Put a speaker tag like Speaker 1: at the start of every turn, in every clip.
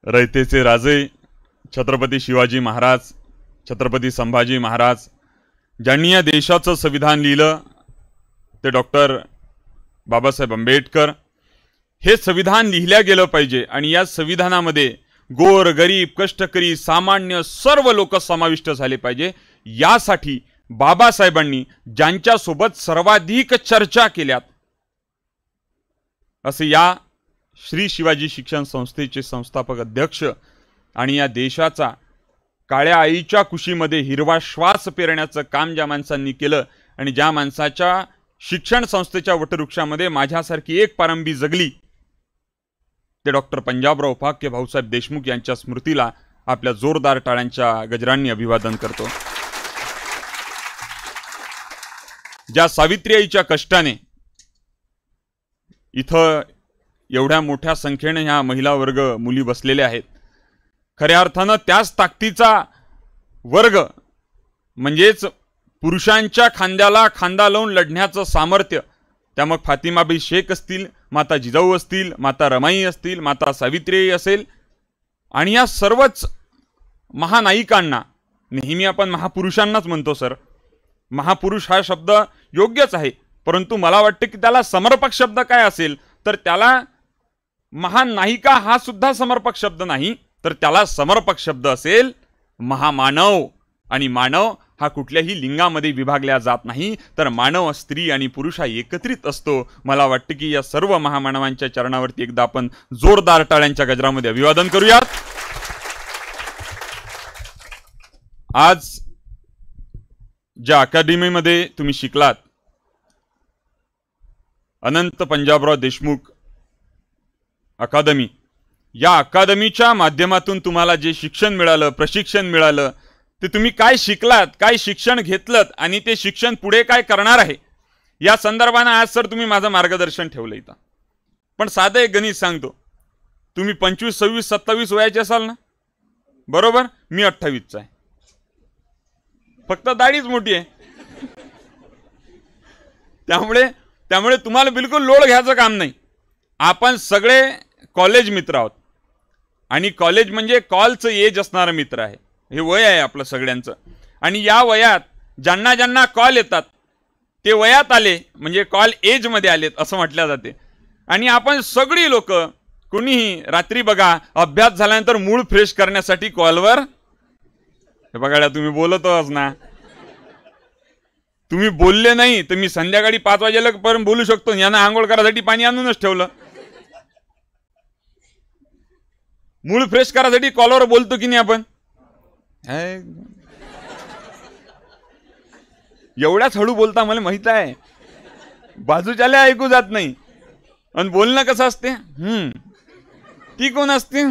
Speaker 1: रयतेचे राजे छत्रपती शिवाजी महाराज, छत्रपती संभाजी महाराज, ज्यांनी या देशाचं संविधान लिहिलं ते डॉक्टर बाबासाहेब आंबेडकर. हे संविधान लिहिल्या गेलं पाहिजे आणि या संविधानामध्ये गोर गरीब कष्टकरी सामान्य सर्व लोक समाविष्ट झाले पाहिजे. यासाठी बाबासाहेबांनी ज्यांच्यासोबत सर्वाधिक चर्चा केल्यात असे या श्री शिवाजी शिक्षण संस्थेचे संस्थापक अध्यक्ष आणि या देशाचा काळ्या आईच्या कुशीमध्ये हिरवा श्वास पेरण्याचं काम ज्या माणसांनी केलं आणि ज्या माणसाच्या शिक्षण संस्थेच्या वटवृक्षामध्ये माझ्यासारखी एक पारंबी जगली ते डॉक्टर पंजाबराव उपाख्य भाऊसाहेब देशमुख यांच्या स्मृतीला आपल्या जोरदार टाळ्यांच्या गजरांनी अभिवादन करतो. ज्या सावित्रीआईच्या कष्टाने इथं एवढ्या मोठ्या संख्येने ह्या महिला वर्ग मुली बसलेल्या आहेत, खऱ्या अर्थानं त्याच ताकदीचा वर्ग म्हणजेच पुरुषांच्या खांद्याला खांदा लावून लढण्याचं सामर्थ्य, त्या मग फातिमाबाई शेख असतील, माता जिजाऊ असतील, माता रमाई असतील, माता सावित्रीबाई असेल आणि या सर्वच महानायिकांना, नेहमी आपण महापुरुषांनाच म्हणतो सर, महापुरुष हा शब्द योग्यच आहे, परंतु मला वाटतं की त्याला समर्पक शब्द काय असेल तर त्याला महान नायिका हा सुद्धा समर्पक शब्द नाही, तर त्याला समर्पक शब्द असेल महामानव. आणि मानव हा कुठल्याही लिंगामध्ये विभागला जात नाही, तर मानव स्त्री आणि पुरुष हा एकत्रित असतो. मला वाटतं की या सर्व महामानवांच्या चरणावरती एकदा आपण जोरदार टाळ्यांच्या गजरामध्ये अभिवादन करूयात. आज ज्या अकॅडमीमध्ये तुम्ही शिकलात, अनंत पंजाबराव देशमुख अकादमी, या अकादमीच्या माध्यमातून तुम्हाला जे शिक्षण मिळालं, प्रशिक्षण मिळालं, ते तुम्ही काय शिकलात, काय शिक्षण घेतलं आणि ते शिक्षण पुढे काय करणार आहे या संदर्भाने आज सर तुम्ही माझं मार्गदर्शन ठेवलं इथं. पण साधं एक गणित सांगतो, तुम्ही 25, 26, 27 वयाचे असाल ना, बरोबर? मी 28चा आहे, फक्त दाढीच मोठी आहे. त्यामुळे तुम्हाला बिलकुल लोड घ्यायचं काम नाही. आपण सगळे कॉलेज मित्र आहोत आणि कॉलेज म्हणजे कॉलचं एज असणारा मित्र आहे. हे वय आहे आपलं सगळ्यांचं आणि या वयात ज्यांना ज्यांना कॉल येतात ते वयात आले म्हणजे कॉल एजमध्ये आलेत असं म्हटलं जाते. आणि आपण सगळी लोक कुणीही रात्री बघा अभ्यास झाल्यानंतर मूड फ्रेश करण्यासाठी कॉलवर, हे बघा तुम्ही बोलतोच ना, तुम्ही बोलले नाही तर मी संध्याकाळी 5 वाजेला पर्यंत बोलू शकतो. यांना आंघोळ करायसाठी पाणी आणूनच ठेवलं, मूड फ्रेश करायसाठी कॉलवर बोलतो की नाही आपण. एवढ्याच हळू बोलता मला माहित आहे, बाजूच्याला ऐकू जात नाही. आणि बोलणं कसं असते, ती कोण असते,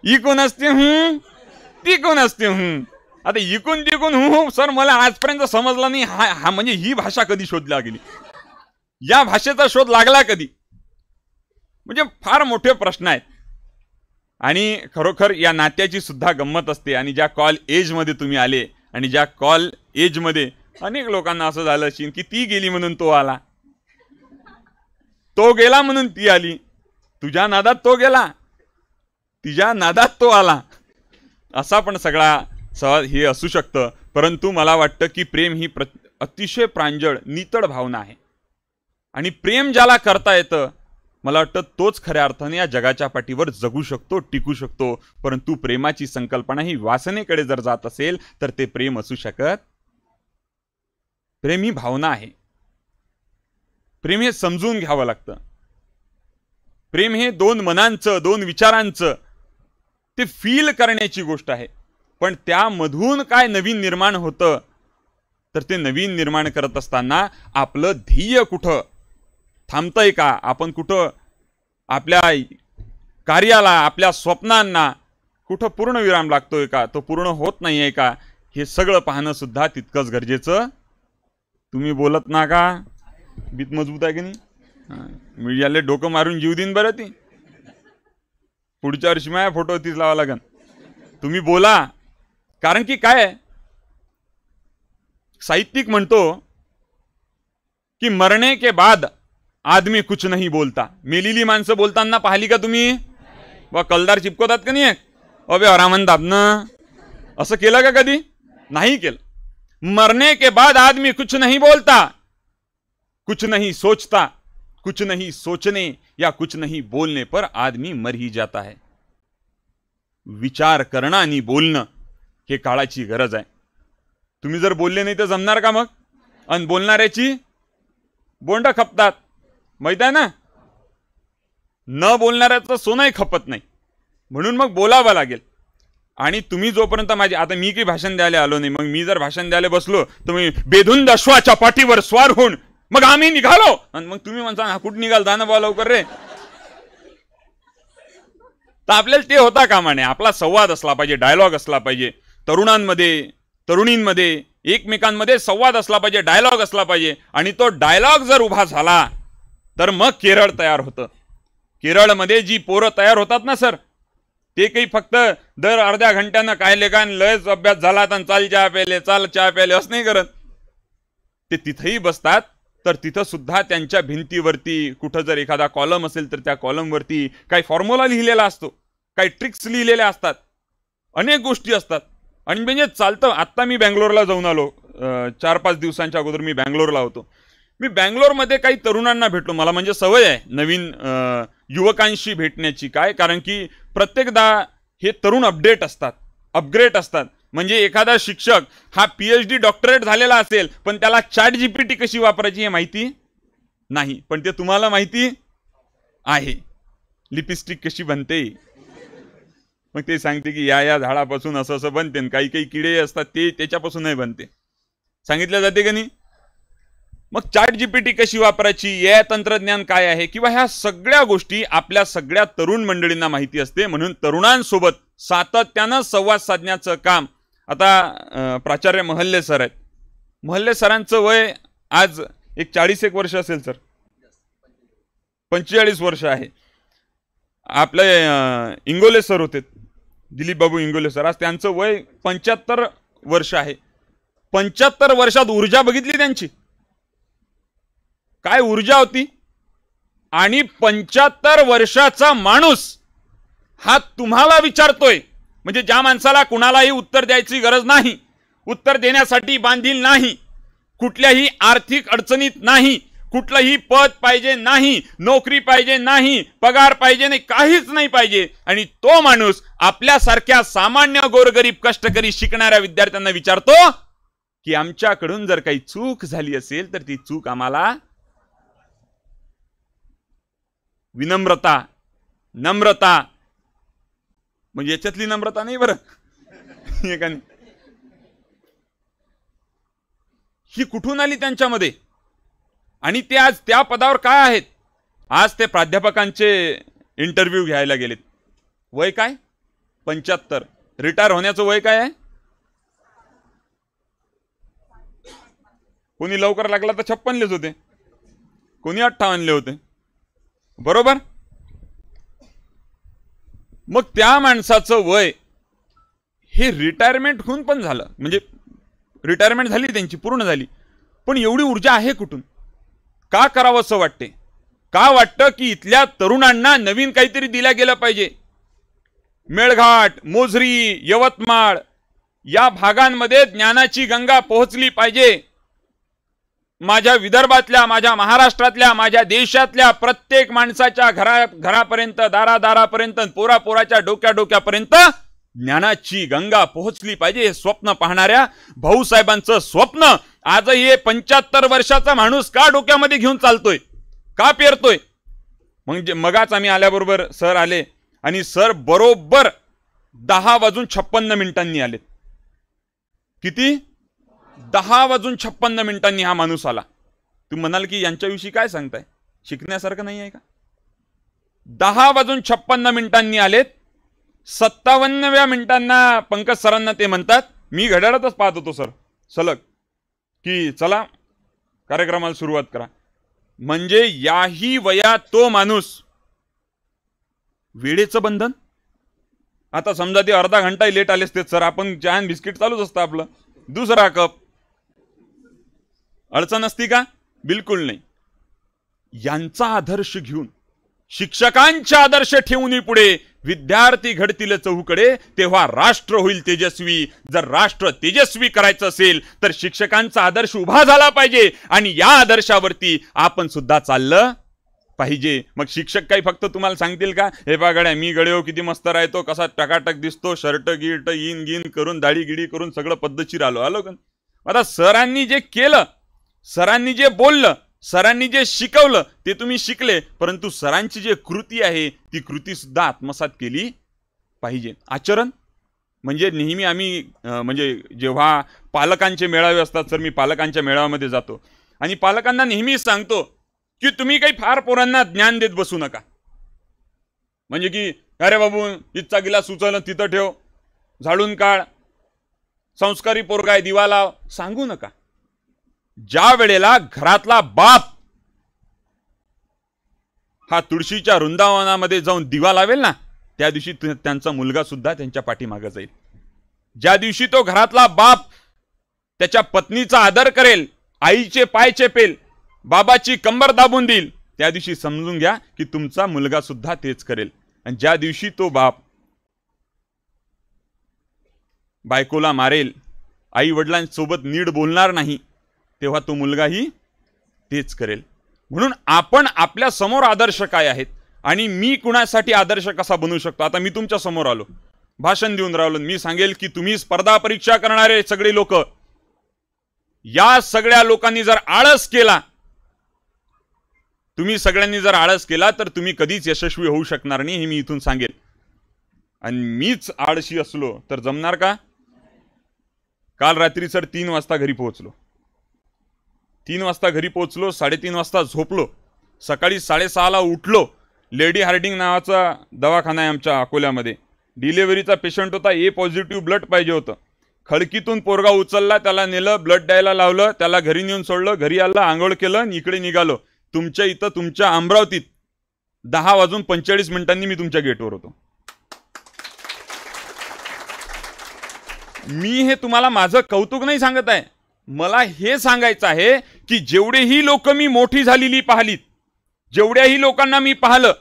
Speaker 1: ही कोण असते, ती कोण असते. आता इकून तिकून सर मला आजपर्यंत समजला नाही हा म्हणजे ही भाषा कधी शोधल्या गेली, या भाषेचा शोध लागला कधी, म्हणजे फार मोठे प्रश्न आहेत. आणि खरोखर या नात्याची सुद्धा गंमत असते. आणि ज्या कॉल एजमध्ये तुम्ही आले आणि ज्या कॉल एजमध्ये अनेक लोकांना असं झालं असेल की ती गेली म्हणून तो आला, तो गेला म्हणून ती आली, तुझ्या नादात तो गेला, तिच्या नादात तो आला, असा पण सगळा हे असू शकतं. परंतु मला वाटतं की प्रेम ही अतिशय प्रांजळ नितळ भावना आहे आणि प्रेम ज्याला करता येतं मला वाटतं तोच खऱ्या अर्थाने या जगाच्या पाठीवर जगू शकतो, टिकू शकतो. परंतु प्रेमाची संकल्पना ही वासनेकडे जर जात असेल तर ते प्रेम असू शकत. प्रेम ही भावना आहे, प्रेम हे समजून घ्यावं लागतं. प्रेम हे दोन मनांचं, दोन विचारांचं ते फील करण्याची गोष्ट आहे. पण त्यामधून काय नवीन निर्माण होतं तर ते नवीन निर्माण करत असताना आपलं ध्येय कुठं थांबतंय का, आपण कुठं आपल्या कार्याला, आपल्या स्वप्नांना कुठं पूर्णविराम लागतोय का, तो पूर्ण होत नाही आहे का, हे सगळं पाहणं सुद्धा तितकंच गरजेचं. तुम्ही बोलत ना का, बीत मजबूत आहे की नाही, मीडियाला डोकं मारून जीव देईन बरं ती. पुढच्या वर्षी माझ्या फोटो तीच लावा लागन. तुम्ही बोला, कारण की काय साहित्यिक म्हणतो की मरने के बाद आदमी कुछ नहीं बोलता. मेलेली माणसं बोलताना पाहिली का तुम्ही? वा कलदार चिपकवतात का नाही, अबे आरामन दाबणं, असं केलं का कधी? नाही केलं. मरने के बाद आदमी कुछ नहीं बोलता, कुछ नहीं सोचता, कुछ नहीं सोचने या कुछ नहीं बोलने पर आदमी मर ही जाता है. विचार करणं आणि बोलणं हे काळाची गरज आहे. तुम्ही जर बोलले नाही तर जमणार का मग? आणि बोलणाऱ्याची बोंड खपतात, माहित आहे ना. न बोलणाऱ्याचं सोनंही खपत नाही, म्हणून मग बोलावं लागेल. आणि तुम्ही जोपर्यंत आता मी काही भाषण द्यायला आलो नाही, मग मी जर भाषण द्यायला बसलो तर मी बेधुंद अश्वाच्या पाठीवर स्वार होऊन मग आम्ही निघालो, आणि मग तुम्ही म्हणता हा कुठं निघाल, जा ना बा लवकर रे. तर आपल्याला ते होता कामा नये. आपला संवाद असला पाहिजे, डायलॉग असला पाहिजे. तरुणांमध्ये, तरुणींमध्ये, एकमेकांमध्ये संवाद असला पाहिजे, डायलॉग असला पाहिजे. आणि तो डायलॉग जर उभा झाला तर मग केरळ तयार होतं. केरळमध्ये जी पोरं तयार होतात ना सर, ते काही फक्त दर अर्ध्या घंट्यानं काय लेखान लयच अभ्यास झाला तर चाल चहा प्याले, चाल चहा प्याले असं नाही करत. ते तिथंही बसतात, तर तिथं सुद्धा त्यांच्या भिंतीवरती कुठं जर एखादा कॉलम असेल तर त्या कॉलमवरती काही फॉर्म्युला लिहिलेला असतो, काही ट्रिक्स लिहिलेल्या असतात, अनेक गोष्टी असतात. आणि म्हणजे चालतं. आत्ता मी बँगलोरला जाऊन आलो, 4-5 दिवसांच्या अगोदर मी बँगलोरला होतो. मी बँगलोरमध्ये काही तरुणांना भेटलो. मला म्हणजे सवय आहे नवीन युवकांशी भेटण्याची. काय, कारण की प्रत्येकदा हे तरुण अपडेट असतात, अपग्रेड असतात. म्हणजे एखादा शिक्षक हा PhD डॉक्टरेट झालेला असेल, पण त्याला ChatGPT कशी वापरायची हे माहिती नाही, पण ते तुम्हाला माहिती आहे. लिपस्टिक कशी बनते, मग ते सांगते की या झाडापासून असं असं बनते, काही काही किडे असतात ते त्याच्यापासून नाही बनते, सांगितलं जाते का नाही. मग ChatGPT कशी वापरायची, या तंत्रज्ञान काय आहे, किंवा ह्या सगळ्या गोष्टी आपल्या सगळ्या तरुण मंडळींना माहिती असते. म्हणून तरुणांसोबत सातत्यानं संवाद साधण्याचं काम आता प्राचार्य महल्ले सर आहेत. महल्ले सरांचं वय आज एक 40 वर्ष असेल सर, 45 वर्ष आहे. आपले इंगोले सर होते, दिलीप बाबू इंगोले सर, आज त्यांचं वय 75 वर्ष आहे. 75 वर्षात ऊर्जा बघितली त्यांची, काय ऊर्जा होती. आणि 75 वर्षाचा माणूस हा तुम्हाला विचारतोय, म्हणजे ज्या माणसाला कुणालाही उत्तर द्यायची गरज नाही, उत्तर देण्यासाठी बांधील नाही, कुठल्याही आर्थिक अडचणीत नाही, कुठलंही पद पाहिजे नाही, नोकरी पाहिजे नाही, पगार पाहिजे नाही, काहीच नाही पाहिजे. आणि तो माणूस आपल्यासारख्या सामान्य गोरगरीब कष्टकरी शिकणाऱ्या विद्यार्थ्यांना विचारतो की आमच्याकडून जर काही चूक झाली असेल तर ती चूक आम्हाला विनम्रता, नम्रता, म्हणजे याच्यातली नम्रता नाही बरं, ही कुठून आली त्यांच्यामध्ये. आणि ते आज त्या पदावर काय आहेत. आज ते प्राध्यापकांचे इंटरव्ह्यू घ्यायला गेलेत. वय काय? 75. रिटायर होण्याचं वय काय आहे? कोणी लवकर लागला तर 56लेच होते, कोणी 58ले होते, बरोबर. मग त्या माणसाचं वय हे रिटायरमेंट होऊन पण झालं, म्हणजे रिटायरमेंट झाली त्यांची, पूर्ण झाली, पण एवढी ऊर्जा आहे कुठून? का करावं असं वाटते? का वाटतं की इथल्या तरुणांना नवीन काहीतरी दिलं गेलं पाहिजे. मेळघाट, मोझरी, यवतमाळ या भागांमध्ये ज्ञानाची गंगा पोहोचली पाहिजे. माझ्या विदर्भातल्या, माझ्या महाराष्ट्रातल्या, माझ्या देशातल्या प्रत्येक माणसाच्या घरापर्यंत, दारादारापर्यंत, पोरापोराच्या डोक्यापर्यंत ज्ञानाची गंगा पोहोचली पाहिजे. हे स्वप्न पाहणाऱ्या भाऊसाहेबांचं स्वप्न आजही हे 75 वर्षाचा माणूस का डोक्यामध्ये घेऊन चालतोय, का पेरतोय. म्हणजे मगाच आम्ही आल्याबरोबर सर आले आणि सर बरोबर 10:56 आले. किती? 10:56 हा माणूस आला. तुम्ही म्हणाल की यांच्याविषयी काय सांगताय, शिकण्यासारखं नाही आहे का? 10:56 आलेत. 57व्या मिनिटांना पंकज सरांना ते म्हणतात, मी घड्याळातच पाहत होतो सर सलग, की चला कार्यक्रमाला सुरुवात करा. म्हणजे याही वयात तो माणूस, वेळेचं बंधन. आता समजा ते अर्धा घंटा लेट आलेच ते सर, आपण चहा बिस्किट चालूच असतं आपलं, दुसरा कप, अडचण असती का? बिलकुल नाही. यांचा आदर्श घेऊन, शिक्षकांच्या आदर्श ठेवून पुढे विद्यार्थी घडतील चहूकडे तेव्हा राष्ट्र होईल तेजस्वी. जर राष्ट्र तेजस्वी करायचं असेल तर शिक्षकांचा आदर्श उभा झाला पाहिजे आणि या आदर्शावरती आपण सुद्धा चाललं पाहिजे. मग शिक्षक काही फक्त तुम्हाला सांगतील का, हे बा गड्या मी गड्यो किती मस्त राहतो, कसा टकाटक दिसतो, शर्ट गिर्ट इन गिन करून दाढी गिडी करून सगळं पद्धतशीर आलो का. आता सरांनी जे केलं, सरांनी जे बोललं, सरांनी जे शिकवलं ते तुम्ही शिकले, परंतु सरांची जी कृती आहे ती कृती सुद्धा आत्मसात केली पाहिजे. आचरण म्हणजे नेहमी आम्ही म्हणजे जेव्हा पालकांचे मेळावे असतात, सर मी पालकांच्या मेळाव्यामध्ये जातो आणि पालकांना नेहमीच सांगतो की तुम्ही काही फार पोरांना ज्ञान देत बसू नका. म्हणजे की अरे बाबू इथचा गिलास उचल तिथं ठेव, झाडून काढ, संस्कारी पोरगा आहे दिवा लाव, सांगू नका. ज्या वेळेला घरातला बाप हा तुळशीच्या वृंदावनामध्ये जाऊन दिवा लावेल ना, त्या दिवशी त्यांचा मुलगा सुद्धा त्यांच्या पाठीमागे जाईल. ज्या दिवशी तो घरातला बाप त्याच्या पत्नीचा आदर करेल, आईचे पाय चेपेल, बाबाची कंबर दाबून देईल, त्या दिवशी समजून घ्या की तुमचा मुलगा सुद्धा तेच करेल. आणि ज्या दिवशी तो बाप बायकोला मारेल, आई वडिलांसोबत नीट बोलणार नाही, तेव्हा तो मुलगाही तेच करेल. म्हणून आपण आपल्या समोर आदर्श काय आहेत आणि मी कुणासाठी आदर्श कसा बनवू शकतो. आता मी तुमच्या समोर आलो, भाषण देऊन राहिलो, मी सांगेल की तुम्ही स्पर्धा परीक्षा करणारे सगळे लोक, या सगळ्या लोकांनी जर आळस केला, तुम्ही सगळ्यांनी जर आळस केला तर तुम्ही कधीच यशस्वी होऊ शकणार नाही, हे मी इथून सांगेल. आणि मीच आळशी असलो तर जमणार का. काल रात्री सर 3 वाजता घरी पोहोचलो, 3 वाजता घरी पोहोचलो, 3:30 वाजता झोपलो, सकाळी 6:30ला उठलो. लेडी हार्डिंग नावाचा दवाखाना आहे आमच्या अकोल्यामध्ये, डिलिव्हरीचा पेशंट होता, ए पॉझिटिव्ह ब्लड पाहिजे होतं. खडकीतून पोरगा उचलला, त्याला नेलं, ब्लड द्यायला लावलं, त्याला घरी नेऊन सोडलं, घरी आलं, आंघोळ केलं आणि इकडे निघालो. तुमच्या इथं तुमच्या अमरावतीत 10:45 मी तुमच्या गेटवर होतो. मी हे तुम्हाला माझं कौतुक नाही सांगत आहे, मला हे सांगायचं आहे की जेवढेही लोक मी मोठी झालेली पाहिलीत, जेवढ्याही लोकांना मी पाहिलं,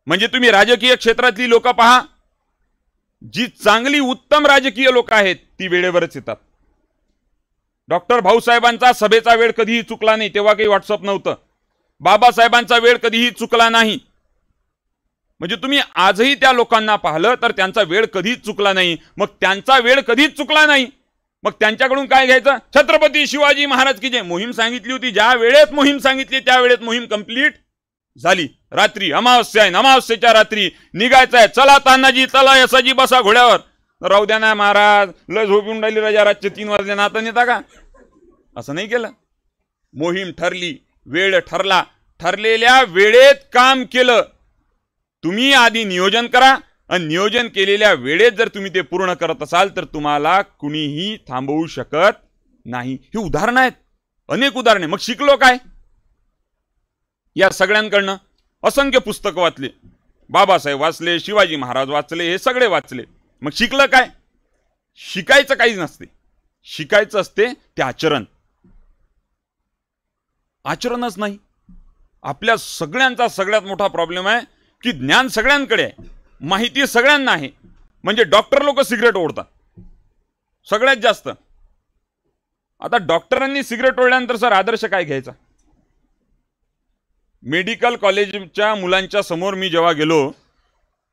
Speaker 1: म्हणजे तुम्ही राजकीय क्षेत्रातली लोक पहा, जी चांगली उत्तम राजकीय लोक आहेत ती वेळेवरच येतात. डॉक्टर भाऊसाहेबांचा सभेचा वेळ कधीही चुकला नाही, तेव्हा काही व्हॉट्सअप नव्हतं. बाबासाहेबांचा वेळ कधीही चुकला नाही. म्हणजे तुम्ही आजही त्या लोकांना पाहिलं तर त्यांचा वेळ कधीच चुकला नाही. मग त्यांचा वेळ कधीच चुकला नाही, मग त्यांच्याकडून काय घ्यायचं. छत्रपती शिवाजी महाराज की जय मोहीम सांगितली होती, ज्या वेळेत मोहीम सांगितली त्या वेळेत मोहीम कंप्लीट झाली. रात्री अमावस्या आहे, अमावस्येच्या रात्री निघायचं आहे, चला तानाजी चला यसाजी बसा घोड्यावर. राहू द्या ना महाराज, लय झोपून राहिली राजा, रातचे 3 वाजले ना, आता नेता का. असं नाही केलं. मोहीम ठरली, वेळ ठरला, ठरलेल्या वेळेत काम केलं. तुम्ही आधी नियोजन करा आणि नियोजन केलेल्या वेळेत जर तुम्ही ते पूर्ण करत असाल तर तुम्हाला कुणीही थांबवू शकत नाही. ही उदाहरणं आहेत, अनेक उदाहरणे. मग शिकलो काय. या सगळ्यांकडनं असंख्य पुस्तकं वाचले, बाबासाहेब वाचले, शिवाजी महाराज वाचले, हे सगळे वाचले. मग शिकलं काय. शिकायचं काहीच नसते, शिकायचं असते ते आचरण. आचरणच नाही. आपल्या सगळ्यांचा सगळ्यात मोठा प्रॉब्लेम आहे की ज्ञान सगळ्यांकडे आहे, माहिती सगळ्यांना आहे. म्हणजे डॉक्टर लोक सिगरेट ओढतात सगळ्यात जास्त. आता डॉक्टरांनी सिगरेट ओढल्यानंतर सर आदर्श काय घ्यायचा. मेडिकल कॉलेजच्या मुलांच्या समोर मी जेव्हा गेलो,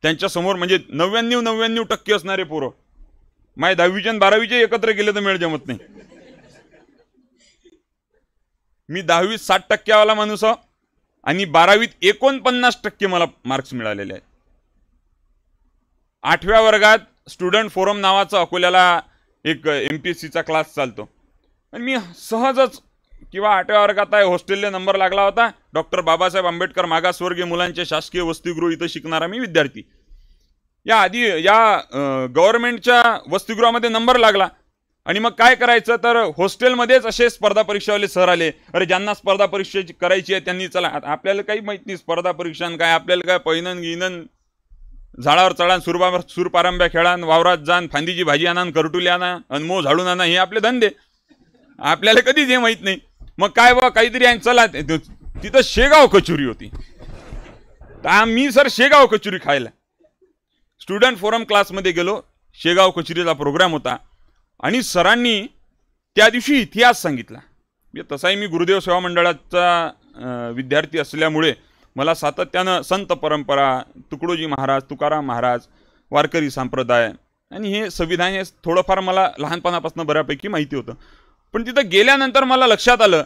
Speaker 1: त्यांच्या समोर म्हणजे 99% असणारे पोरं, माझे 10वीचे आणि 12वीचे एकत्र गेले तर मेळ जमत नाही. मी 10वीत 60% वाला माणूस आहे आणि 12वीत 49% मला मार्क्स मिळालेले आहेत. 8व्या वर्गात स्टुडंट फोरम नावाचा अकोल्याला एक MPSCचा क्लास चालतो आणि मी सहजच किंवा 8व्या वर्गात आहे, हॉस्टेलला नंबर लागला होता. डॉक्टर बाबासाहेब आंबेडकर मागासवर्गीय मुलांचे शासकीय वसतिगृह इथं शिकणारा मी विद्यार्थी. या आधी या गव्हर्नमेंटच्या वसतिगृहामध्ये नंबर लागला आणि मग काय करायचं तर हॉस्टेलमध्येच असे स्पर्धा परीक्षावाले सर आले. अरे ज्यांना स्पर्धा परीक्षा करायची आहे त्यांनी चला. आपल्याला काही माहित नाही स्पर्धा परीक्षा काय, आपल्याला काय पैनन गिनन, झाडावर चढान, सूरपारंब्या खेळान, वावरात जाण, फांदीची भाजी आणान, करटुली आणा, अनमो झाडून आणा, हे आपले धंदे. आपल्याला कधीच हे माहित नाही. मग काय बा काहीतरी आहे, चला. तिथं शेगाव कचोरी होती. मी सर शेगाव कचोरी खायला स्टुडंट फोरम क्लासमध्ये गेलो. शेगाव कचेरीचा प्रोग्राम होता आणि सरांनी त्या दिवशी इतिहास सांगितला. तसाही मी गुरुदेव सेवा मंडळाचा विद्यार्थी असल्यामुळे मला सातत्यानं संत परंपरा, तुकडोजी महाराज, तुकाराम महाराज, वारकरी संप्रदाय आणि हे संविधान हे थोडंफार मला लहानपणापासून बऱ्यापैकी माहिती होतं. पण तिथं गेल्यानंतर मला लक्षात आलं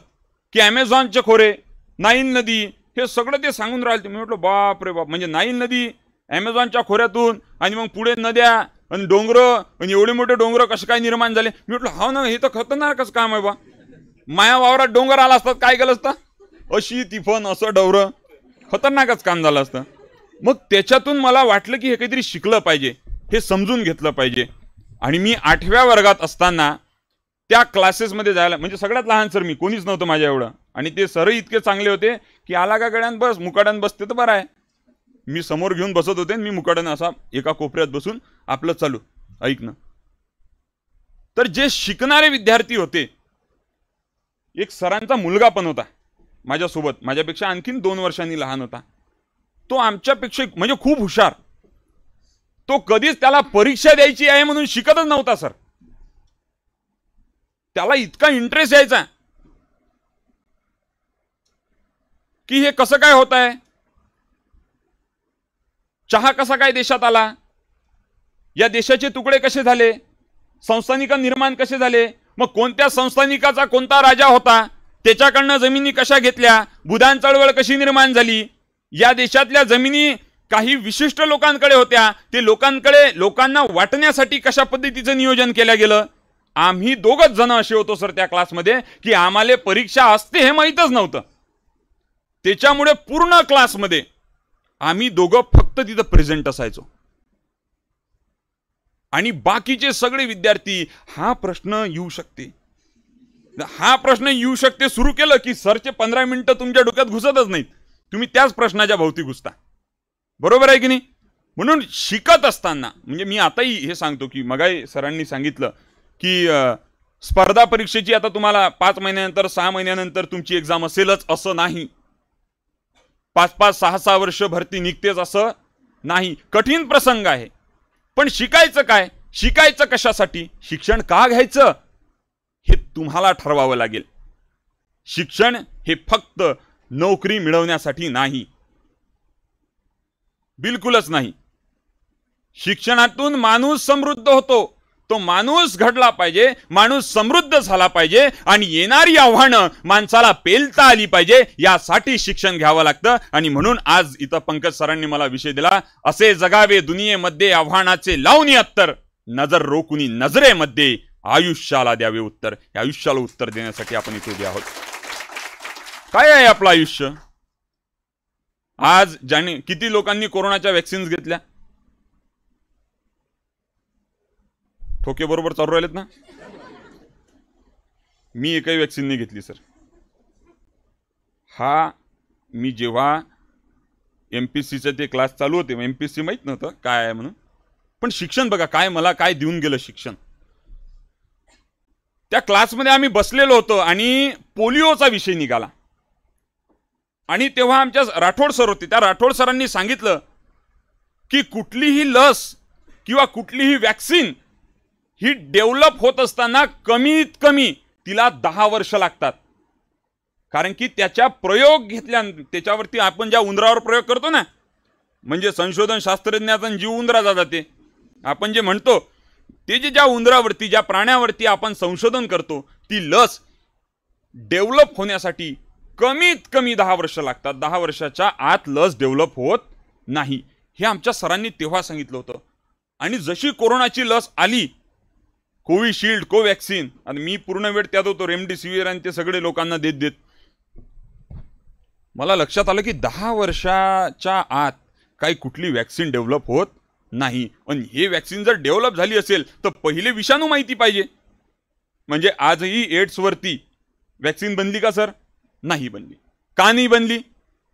Speaker 1: की ॲमेझॉनचे खोरे, नाईल नदी हे सगळं ते सांगून राहिले. मी म्हटलं बाप रे बाप, म्हणजे नाईल नदी ॲमेझॉनच्या खोऱ्यातून आणि मग पुढे नद्या आणि डोंगरं आणि एवढे मोठे डोंगरं कसे काय निर्माण झाले. मी म्हटलं हा ना, हे तर खतरनाकच काम आहे बा. माया वावरात डोंगर आला असतात काय केलं असतं, अशी तिफन असं डवरं, खतरनाकच काम झालं असतं. मग त्याच्यातून मला वाटलं की हे काहीतरी शिकलं पाहिजे, हे समजून घेतलं पाहिजे. आणि मी 8व्या वर्गात असताना त्या क्लासेसमध्ये जायला, म्हणजे सगळ्यात लहान सर मी, कोणीच नव्हतं माझ्या एवढं. आणि ते सरही इतके चांगले होते की आला का गड्यान बस, मुकाड्यान बसते तर बरं आहे. मी समोर घेऊन बसत होते, मी मुकाड्यानं असा एका कोपऱ्यात बसून आपलं चालू ऐकणं. तर जे शिकणारे विद्यार्थी होते, एक सरांचा मुलगा पण होता माझ्यासोबत, माझ्यापेक्षा आणखीन 2 वर्षांनी लहान होता. तो आमच्यापेक्षा म्हणजे खूप हुशार. तो कधीच त्याला परीक्षा द्यायची आहे म्हणून शिकतच नव्हता सर. त्याला इतका इंटरेस्ट यायचा की हे कसं काय होत आहे, चहा कसा काय देशात आला, या देशाचे तुकडे कसे झाले, संस्थानिका निर्माण कसे झाले, मग कोणत्या संस्थानिकाचा कोणता राजा होता, त्याच्याकडनं जमिनी कशा घेतल्या, बुधान चळवळ कशी निर्माण झाली, या देशातल्या जमिनी काही विशिष्ट लोकांकडे होत्या, ते लोकांना वाटण्यासाठी कशा पद्धतीचं नियोजन केलं गेलं. आम्ही दोघच जण असे होतो सर त्या क्लासमध्ये की आम्हाला परीक्षा असते हे माहीतच नव्हतं. त्याच्यामुळे पूर्ण क्लासमध्ये आम्ही दोघं फक्त तिथं प्रेझेंट असायचो आणि बाकीचे सगळे विद्यार्थी हा प्रश्न येऊ शकते, हा प्रश्न येऊ शकते सुरू केलं की सरचे 15 मिनिटं तुमच्या डोक्यात घुसतच नाहीत, तुम्ही त्याच प्रश्नाच्या भोवती घुसता. बरोबर आहे की नाही. म्हणून शिकत असताना, म्हणजे मी आताही हे सांगतो की मगाही सरांनी सांगितलं की स्पर्धा परीक्षेची आता तुम्हाला 5 महिन्यानंतर 6 महिन्यानंतर तुमची एक्झाम असेलच असं नाही. 5-5, 6-6 वर्ष भरती निघतेच असं नाही. कठीण प्रसंग आहे. पण शिकायचं काय, शिकायचं कशासाठी, शिक्षण का घ्यायचं हे तुम्हाला ठरवावं लागेल. शिक्षण हे फक्त नोकरी मिळवण्यासाठी नाही, बिलकुलच नाही. शिक्षणातून माणूस समृद्ध होतो. तो माणूस घडला पाहिजे, माणूस समृद्ध झाला पाहिजे आणि येणारी आव्हानं माणसाला पेलता आली पाहिजे, यासाठी शिक्षण घ्यावं लागतं. आणि म्हणून आज इथं पंकज सरांनी मला विषय दिला, असे जगावे दुनियेमध्ये आव्हानाचे लावणी अत्तर, नजर रोकुनी नजरेमध्ये आयुष्याला द्यावे उत्तर. या आयुष्याला उत्तर देण्यासाठी आपण इथे उभे आहोत. काय आहे आपलं आयुष्य. आज ज्याने किती लोकांनी कोरोनाच्या वॅक्सिन्स घेतल्या, ठोके बरोबर चालू राहिलेत ना. मी एकही वॅक्सिन नाही घेतली सर. हा मी जेव्हा MPSCचे ते क्लास चालू होते, MPSC माहित नव्हतं काय आहे म्हणून, पण शिक्षण बघा काय मला काय देऊन गेलं शिक्षण. त्या क्लासमध्ये आम्ही बसलेलो होतो आणि पोलिओचा विषय निघाला आणि तेव्हा आमच्या राठोड सर होते. त्या राठोड सरांनी सांगितलं की कुठलीही लस किंवा कुठलीही वॅक्सिन ही डेव्हलप होत असताना कमीत कमी तिला 10 वर्ष लागतात. कारण की त्याच्या प्रयोग घेतल्या, त्याच्यावरती आपण ज्या उंदरावर प्रयोग करतो ना, म्हणजे संशोधन शास्त्रज्ञाचा जीव उंदराचा जाते, आपण जे म्हणतो ते ज्या उंदरावरती ज्या प्राण्यावरती आपण संशोधन करतो, ती लस डेव्हलप होण्यासाठी कमीत कमी 10 वर्ष लागतात. 10 वर्षाच्या आत लस डेव्हलप होत नाही, हे आमच्या सरांनी तेव्हा सांगितलं होतं. आणि जशी कोरोनाची लस आली, कोविशिल्ड, कोवॅक्सिन, आणि मी पूर्ण वेळ त्यात होतो, रेमडेसिवीर आणि ते सगळे लोकांना देत मला लक्षात आलं की 10 वर्षाच्या आत काही कुठली वॅक्सिन डेव्हलप होत नाही. आणि हे वॅक्सिन जर डेव्हलप झाली असेल तर पहिले विषाणू माहिती पाहिजे. म्हणजे आजही एड्सवरती वॅक्सिन बनली का सर? नाही बनली. का नाही बनली?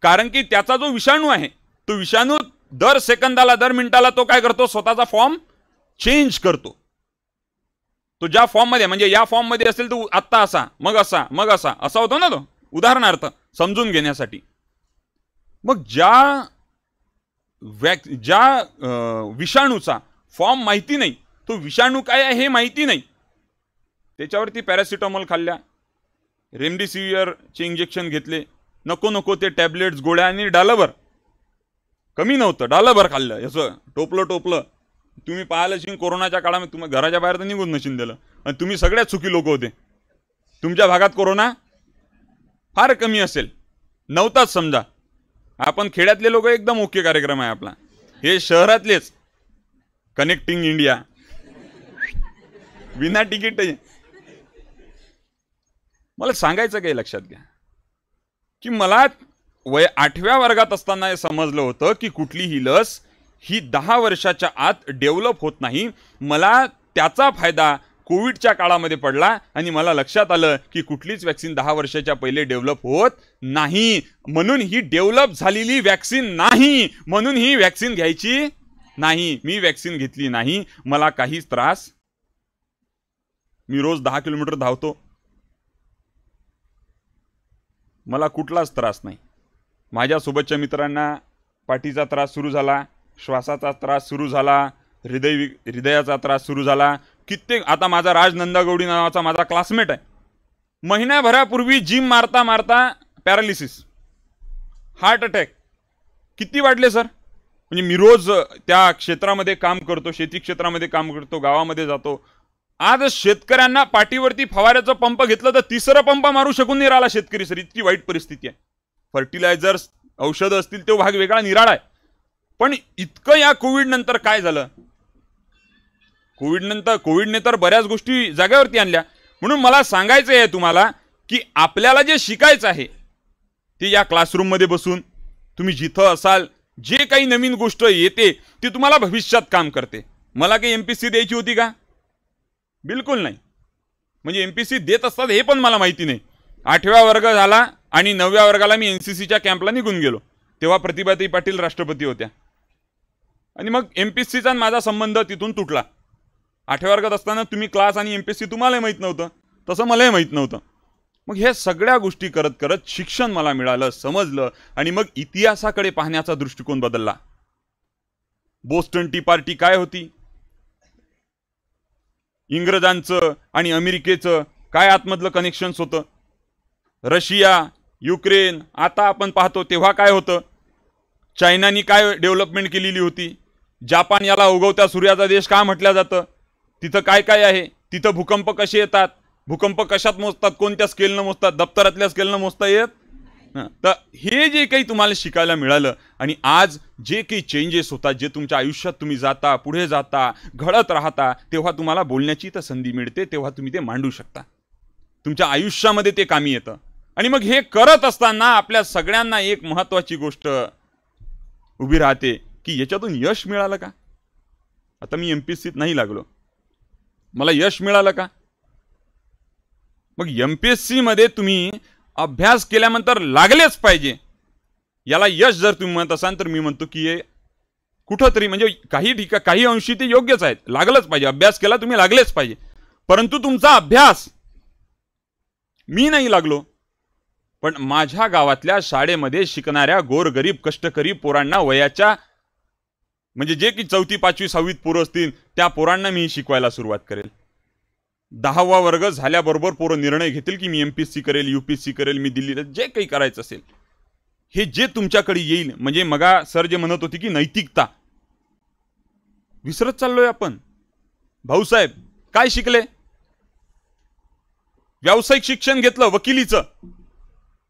Speaker 1: कारण की त्याचा जो विषाणू आहे, तो विषाणू दर सेकंदाला, दर मिनिटाला तो काय करतो, स्वतःचा फॉर्म चेंज करतो. तो ज्या फॉर्म मध्ये, म्हणजे या फॉर्म मध्ये असेल तो आत्ता असा, मग असा, मग असा, असा होतो ना तो, उदाहरणार्थ समजून घेण्यासाठी. मग ज्या ज्या विषाणूचा फॉर्म माहिती नाही, तो विषाणू काय आहे हे माहिती नाही, त्याच्यावरती पॅरासिटामॉल खाल्ल्या, रेमडेसिविरचे इंजेक्शन घेतले, नको नको ते टॅबलेट्स गोळ्या, आणि डालभर कमी नव्हतं, डालभर खाल्लं, याचं टोपलं. तुम्ही पाहिलं असेल कोरोनाच्या काळामध्ये तुम्ही घराच्या बाहेर तर निघून नशीन दिलं, आणि तुम्ही सगळ्यात चुकी लोक होते. तुमच्या भागात कोरोना फार कमी असेल, नव्हताच समजा. आपण खेड्यातले लोक एकदम ओके कार्यक्रम आहे आपला. हे शहरातलेच कनेक्टिंग इंडिया विना तिकीट. मला सांगायचं काही लक्षात घ्या की मला 8व्या वर्गात असताना हे समजलं होतं की कुठलीही लस ही 10 वर्षाच्या आत डेव्हलप होत नाही. मला त्याचा फायदा कोविडच्या काळामध्ये पडला आणि मला लक्षात आलं की कुठलीच वॅक्सिन 10 वर्षाच्या पहिले डेव्हलप होत नाही, म्हणून ही डेव्हलप झालेली वॅक्सिन नाही, म्हणून ही वॅक्सिन घ्यायची नाही. मी वॅक्सिन घेतली नाही, मला काहीच त्रास. मी रोज 10 किलोमीटर धावतो, मला कुठलाच त्रास नाही. माझ्यासोबतच्या मित्रांना पाठीचा त्रास सुरू झाला, श्वासाचा त्रास सुरू झाला, हृदयाचा त्रास सुरू झाला. कित्येक, आता माझा राज नंदागौडी नावाचा माझा क्लासमेट आहे, महिन्याभरापूर्वी जिम मारता मारता पॅरालिसिस, हार्ट अटॅक. किती वाढले सर? म्हणजे मी रोज त्या क्षेत्रामध्ये काम करतो, शेती क्षेत्रामध्ये काम करतो, गावामध्ये जातो. आज शेतकऱ्यांना पाठीवरती फवाऱ्याचा पंप घेतलं तर 3रा पंप मारू शकून नाही राहिला शेतकरी सर. इतकी वाईट परिस्थिती आहे. फर्टिलायझर्स, औषधं असतील तो भाग वेगळा निराळा आहे. पण इतकं या कोविड नंतर काय झालं? कोविडने तर बऱ्याच गोष्टी जागेवरती आणल्या. म्हणून मला सांगायचं आहे तुम्हाला की आपल्याला जे शिकायचं आहे ते या क्लासरूममध्ये बसून, तुम्ही जिथं असाल, जे काही नवीन गोष्ट येते ती तुम्हाला भविष्यात काम करते. मला काही MPSC द्यायची होती का? बिलकुल नाही. म्हणजे MPSC देत असतात हे पण मला माहिती नाही. 8व्या वर्ग झाला आणि 9व्या वर्गाला मी NCCच्या कॅम्पला निघून गेलो. तेव्हा प्रतिभाताई पाटील राष्ट्रपती होत्या आणि मग MPSCचा माझा संबंध तिथून तुटला. 8व्या वर्गात असताना तुम्ही क्लास आणि MPSC तुम्हालाही माहीत नव्हतं, तसं मलाही माहीत नव्हतं. मग ह्या सगळ्या गोष्टी करत करत शिक्षण मला मिळालं, समजलं, आणि मग इतिहासाकडे पाहण्याचा दृष्टिकोन बदलला. बोस्टन टी पार्टी काय होती? इंग्रजांचं आणि अमेरिकेचं काय आतमधलं कनेक्शन्स होतं? रशिया, युक्रेन, आता आपण पाहतो तेव्हा काय होतं? चायनानी काय डेव्हलपमेंट केलेली होती? जापान, याला उगवत्या सूर्याचा देश का म्हटलं जातं? तिथं काय काय आहे? तिथं भूकंप कसे येतात? भूकंप कशात मोजतात? कोणत्या स्केलनं मोजतात? दप्तरातल्या स्केलनं मोजता येत? तर हे जे काही तुम्हाला शिकायला मिळालं, आणि आज जे काही चेंजेस होतात, जे तुमच्या आयुष्यात तुम्ही जाता, पुढे जाता, घडत राहता, तेव्हा तुम्हाला बोलण्याची तर संधी मिळते, तेव्हा तुम्ही ते मांडू शकता. तुमच्या आयुष्यामध्ये ते कामी येतं. आणि मग हे करत असताना आपल्या सगळ्यांना एक महत्त्वाची गोष्ट उभी राहते की याच्यातून यश मिळालं का? आता मी MPSCत नाही लागलो, मला यश मिळालं का? मग MPSC मध्ये तुम्ही अभ्यास केल्यानंतर लागलेच पाहिजे. याला यश जर तुम्ही म्हणत असाल तर मी म्हणतो की हे कुठंतरी, म्हणजे काही अंशी ते योग्यच आहेत, लागलंच पाहिजे. अभ्यास केला तुम्ही, लागलेच पाहिजे. परंतु तुमचा अभ्यास, मी नाही लागलो, पण माझ्या गावातल्या शाळेमध्ये शिकणाऱ्या गोरगरीब कष्टकरी पोरांना, वयाच्या म्हणजे जे की 4थी 5वी 6वीत पोरं असतील त्या पोरांना मी शिकवायला सुरुवात करेल. 10वा वर्ग झाल्याबरोबर पोरं निर्णय घेतील की मी MPSC करेल, UPSC करेल, मी दिल्लीला जे काही करायचं असेल. हे जे तुमच्याकडे येईल, म्हणजे मगा सर जे म्हणत होते की नैतिकता विसरत चाललोय आपण. भाऊसाहेब काय शिकले? व्यावसायिक शिक्षण घेतलं, वकिलीचं,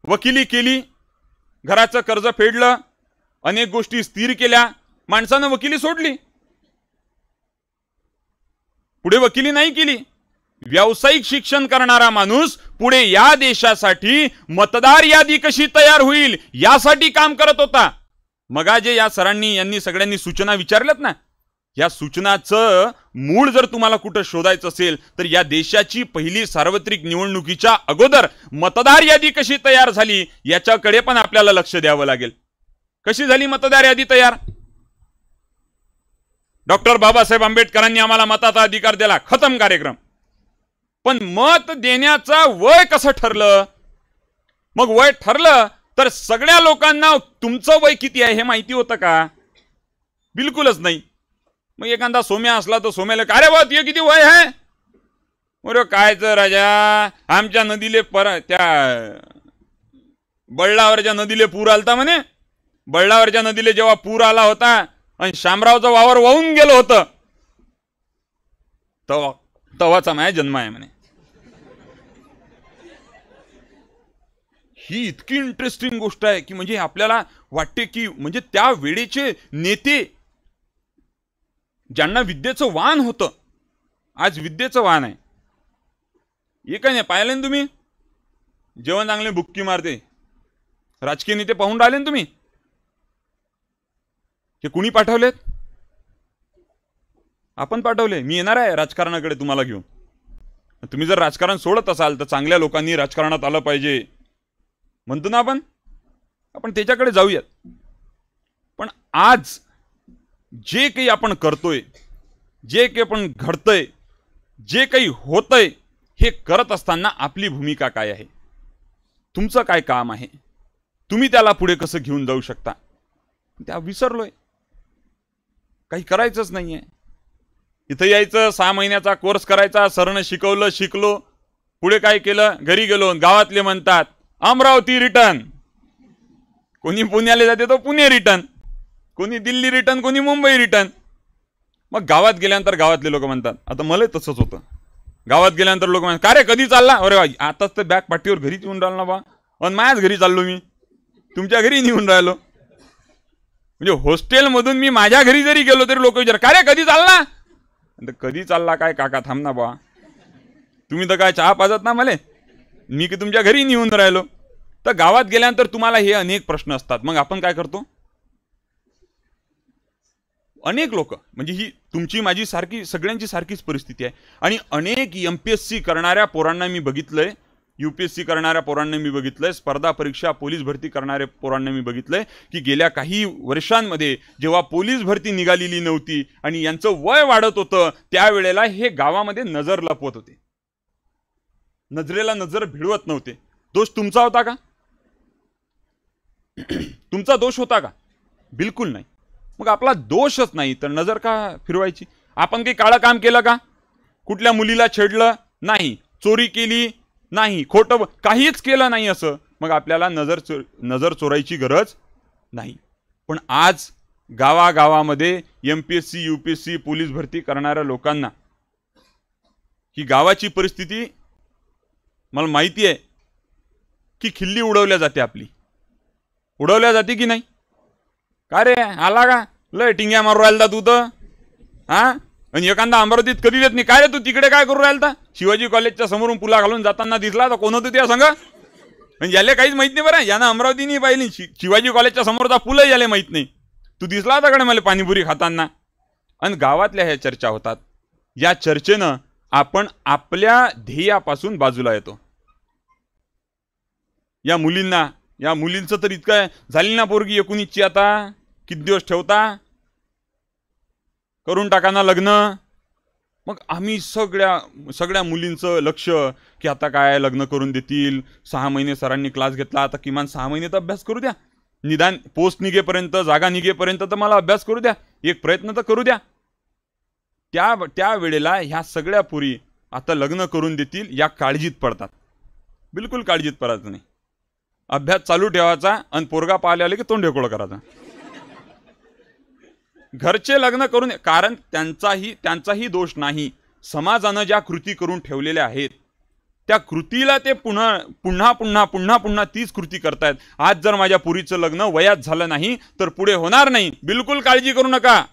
Speaker 1: वकिली केली, घराचं कर्ज फेडलं, अनेक गोष्टी स्थिर केल्या, माणसानं वकिली सोडली, पुढे वकिली नाही केली. व्यावसायिक शिक्षण करणारा माणूस पुढे या देशासाठी मतदार यादी कशी तयार होईल यासाठी काम करत होता. मग जे या सरांनी यांनी सगळ्यांनी सूचना विचारल्यात ना, या सूचनाचं मूळ जर तुम्हाला कुठं शोधायचं असेल तर या देशाची पहिली सार्वत्रिक निवडणुकीच्या अगोदर मतदार यादी कशी तयार झाली याच्याकडे पण आपल्याला लक्ष द्यावं लागेल. कशी झाली मतदार यादी तयार? डॉक्टर बाबासाहेब आंबेडकरांनी आम्हाला मताचा अधिकार दिला, खतम कार्यक्रम. पण मत देण्याचं वय कसं ठरलं? मग वय ठरलं तर सगळ्या लोकांना तुमचं वय किती आहे हे माहिती होतं का? बिलकुलच नाही. मग एखादा सोम्या असला तर सोम्याला काय रे बा तुझे किती वय आहे? अरे कायचं राजा, आमच्या नदीले त्या बळलावरच्या नदीले पूर आलता म्हणे. बळलावरच्या नदीले जेव्हा पूर आला होता आणि शामरावचं वावर वाहून गेलं होतं तवाचा माझा जन्म आहे म्हणे. ही इतकी इंटरेस्टिंग गोष्ट आहे की म्हणजे आपल्याला वाटते की म्हणजे त्या वेळेचे नेते ज्यांना विद्येचं वाण होतं, आज विद्येचं वाण आहे. एक नाही पाहिलं ना तुम्ही, जेवण चांगले बुक्की मारते राजकीय नेते पाहून राहिले ना तुम्ही. हे कुणी पाठवलेत? आपण पाठवले. मी येणार आहे राजकारणाकडे तुम्हाला घेऊन. तुम्ही जर राजकारण सोडत असाल तर चांगल्या लोकांनी राजकारणात आलं पाहिजे म्हणतो ना आपण त्याच्याकडे जाऊयात. पण आज जे काही आपण करतोय, जे काही आपण घडतंय, जे काही होतंय, हे करत असताना आपली भूमिका काय आहे, तुमचं काय काम आहे, तुम्ही त्याला पुढे कसं घेऊन जाऊ शकता, त्या विसरलोय. काही करायचंच नाहीये. इथं यायचं, 6 महिन्याचा कोर्स करायचा, सरनं शिकवलं, शिकलो, पुढे काय केलं, घरी गेलो, गावातले म्हणतात अमरावती रिटर्न. कोणी पुण्याला जाते तो पुणे रिटर्न, कोणी दिल्ली रिटर्न, कोणी मुंबई रिटर्न. मग गावात गेल्यानंतर गावातले लोक म्हणतात, आता मला तसंच होतं. गावात गेल्यानंतर लोक म्हणतात का रे कधी चालला? अरे आताच तर बॅग पाठीवर घरीच येऊन राहिला ना बा. आणि माझ्याच घरी चाललो, मी तुमच्या घरी येऊन राहिलो. म्हणजे हॉस्टेलमधून मी माझ्या घरी जरी गेलो तरी लोक विचार का रे कधी चालला? कधी चालला काय काका, थांब ना बा, तुम्ही तर काय चहा पाजत ना मला, मी की तुमच्या घरी निघून राहिलो. तर गावात गेल्यानंतर तुम्हाला हे अनेक प्रश्न असतात. मग आपण काय करतो? अनेक लोक म्हणजे ही तुमची माझी सारखी सगळ्यांची सारखीच परिस्थिती आहे. आणि अनेक MPSC करणाऱ्या पोरांना मी बघितलंय, UPSC करणाऱ्या पोरांना मी बघितलंय, स्पर्धा परीक्षा पोलीस भरती करणाऱ्या पोरांना मी बघितलंय की गेल्या काही वर्षांमध्ये जेव्हा पोलीस भरती निघालेली नव्हती आणि यांचं वय वाढत होतं, त्यावेळेला हे गावामध्ये नजर लपवत होते, नजरेला नजर भिडवत नव्हते. दोष तुमचा होता का? तुमचा दोष होता का? बिलकुल नाही. मग आपला दोषच नाही तर नजर का फिरवायची? आपण काही काळं काम केलं का? कुठल्या मुलीला छेडलं नाही, चोरी केली नाही, खोटं काहीच केलं नाही असं, मग आपल्याला नजर चोरायची गरज नाही. पण आज गावागावामध्ये MPSC UPSC पोलीस भरती करणाऱ्या लोकांना ही गावाची परिस्थिती मला माहिती आहे की खिल्ली उडवल्या जाते, आपली उडवल्या जाते की नाही. का रे आला का लय टिंग्या मारू राहिला तू तर, हा? आणि एखादा अमरावतीत कधी देत नाही. काय रे तू तिकडे काय करू राहिला? शिवाजी कॉलेजच्या समोरून पुला घालून जाताना दिसला तर कोण होतं त्या संग? म्हणजे याले काहीच माहित नाही बरं, यानं अमरावती नाही पाहिली, शिवाजी कॉलेजच्या समोरचा पुलही याले माहित नाही. तू दिसला होता कडे मला पाणीपुरी खाताना. आणि गावातल्या ह्या चर्चा होतात. या चर्चेनं आपण आपल्या ध्येयापासून बाजूला येतो. या मुलींचं तर इतकं झाली ना पोरगी 19ची, आता किती दिवस ठेवता, करून टाका ना लग्न. मग आम्ही सगळ्या मुलींचं लक्ष की आता काय लग्न करून देतील. 6 महिने सरांनी क्लास घेतला, आता किमान 6 महिने तर अभ्यास करू द्या, निदान पोस्ट निघेपर्यंत, जागा निघेपर्यंत तर मला अभ्यास करू द्या, एक प्रयत्न तर करू द्या. त्या वेळेला ह्या सगळ्या पुरी आता लग्न करून देतील या काळजीत पडतात. बिलकुल काळजीत पडायचं नाही. अभ्यास चालू ठेवायचा आणि पोरगा पाहायला आले की तोंड ढेकोळ करायचा. घरचे लग्न करून, कारण त्यांचाही दोष नाही. समाजानं ज्या कृती करून ठेवलेल्या आहेत त्या कृतीला ते पुन्हा तीच कृती करतायत. आज जर माझ्या पुरीचं लग्न वयात झालं नाही तर पुढे होणार नाही. बिलकुल काळजी करू नका.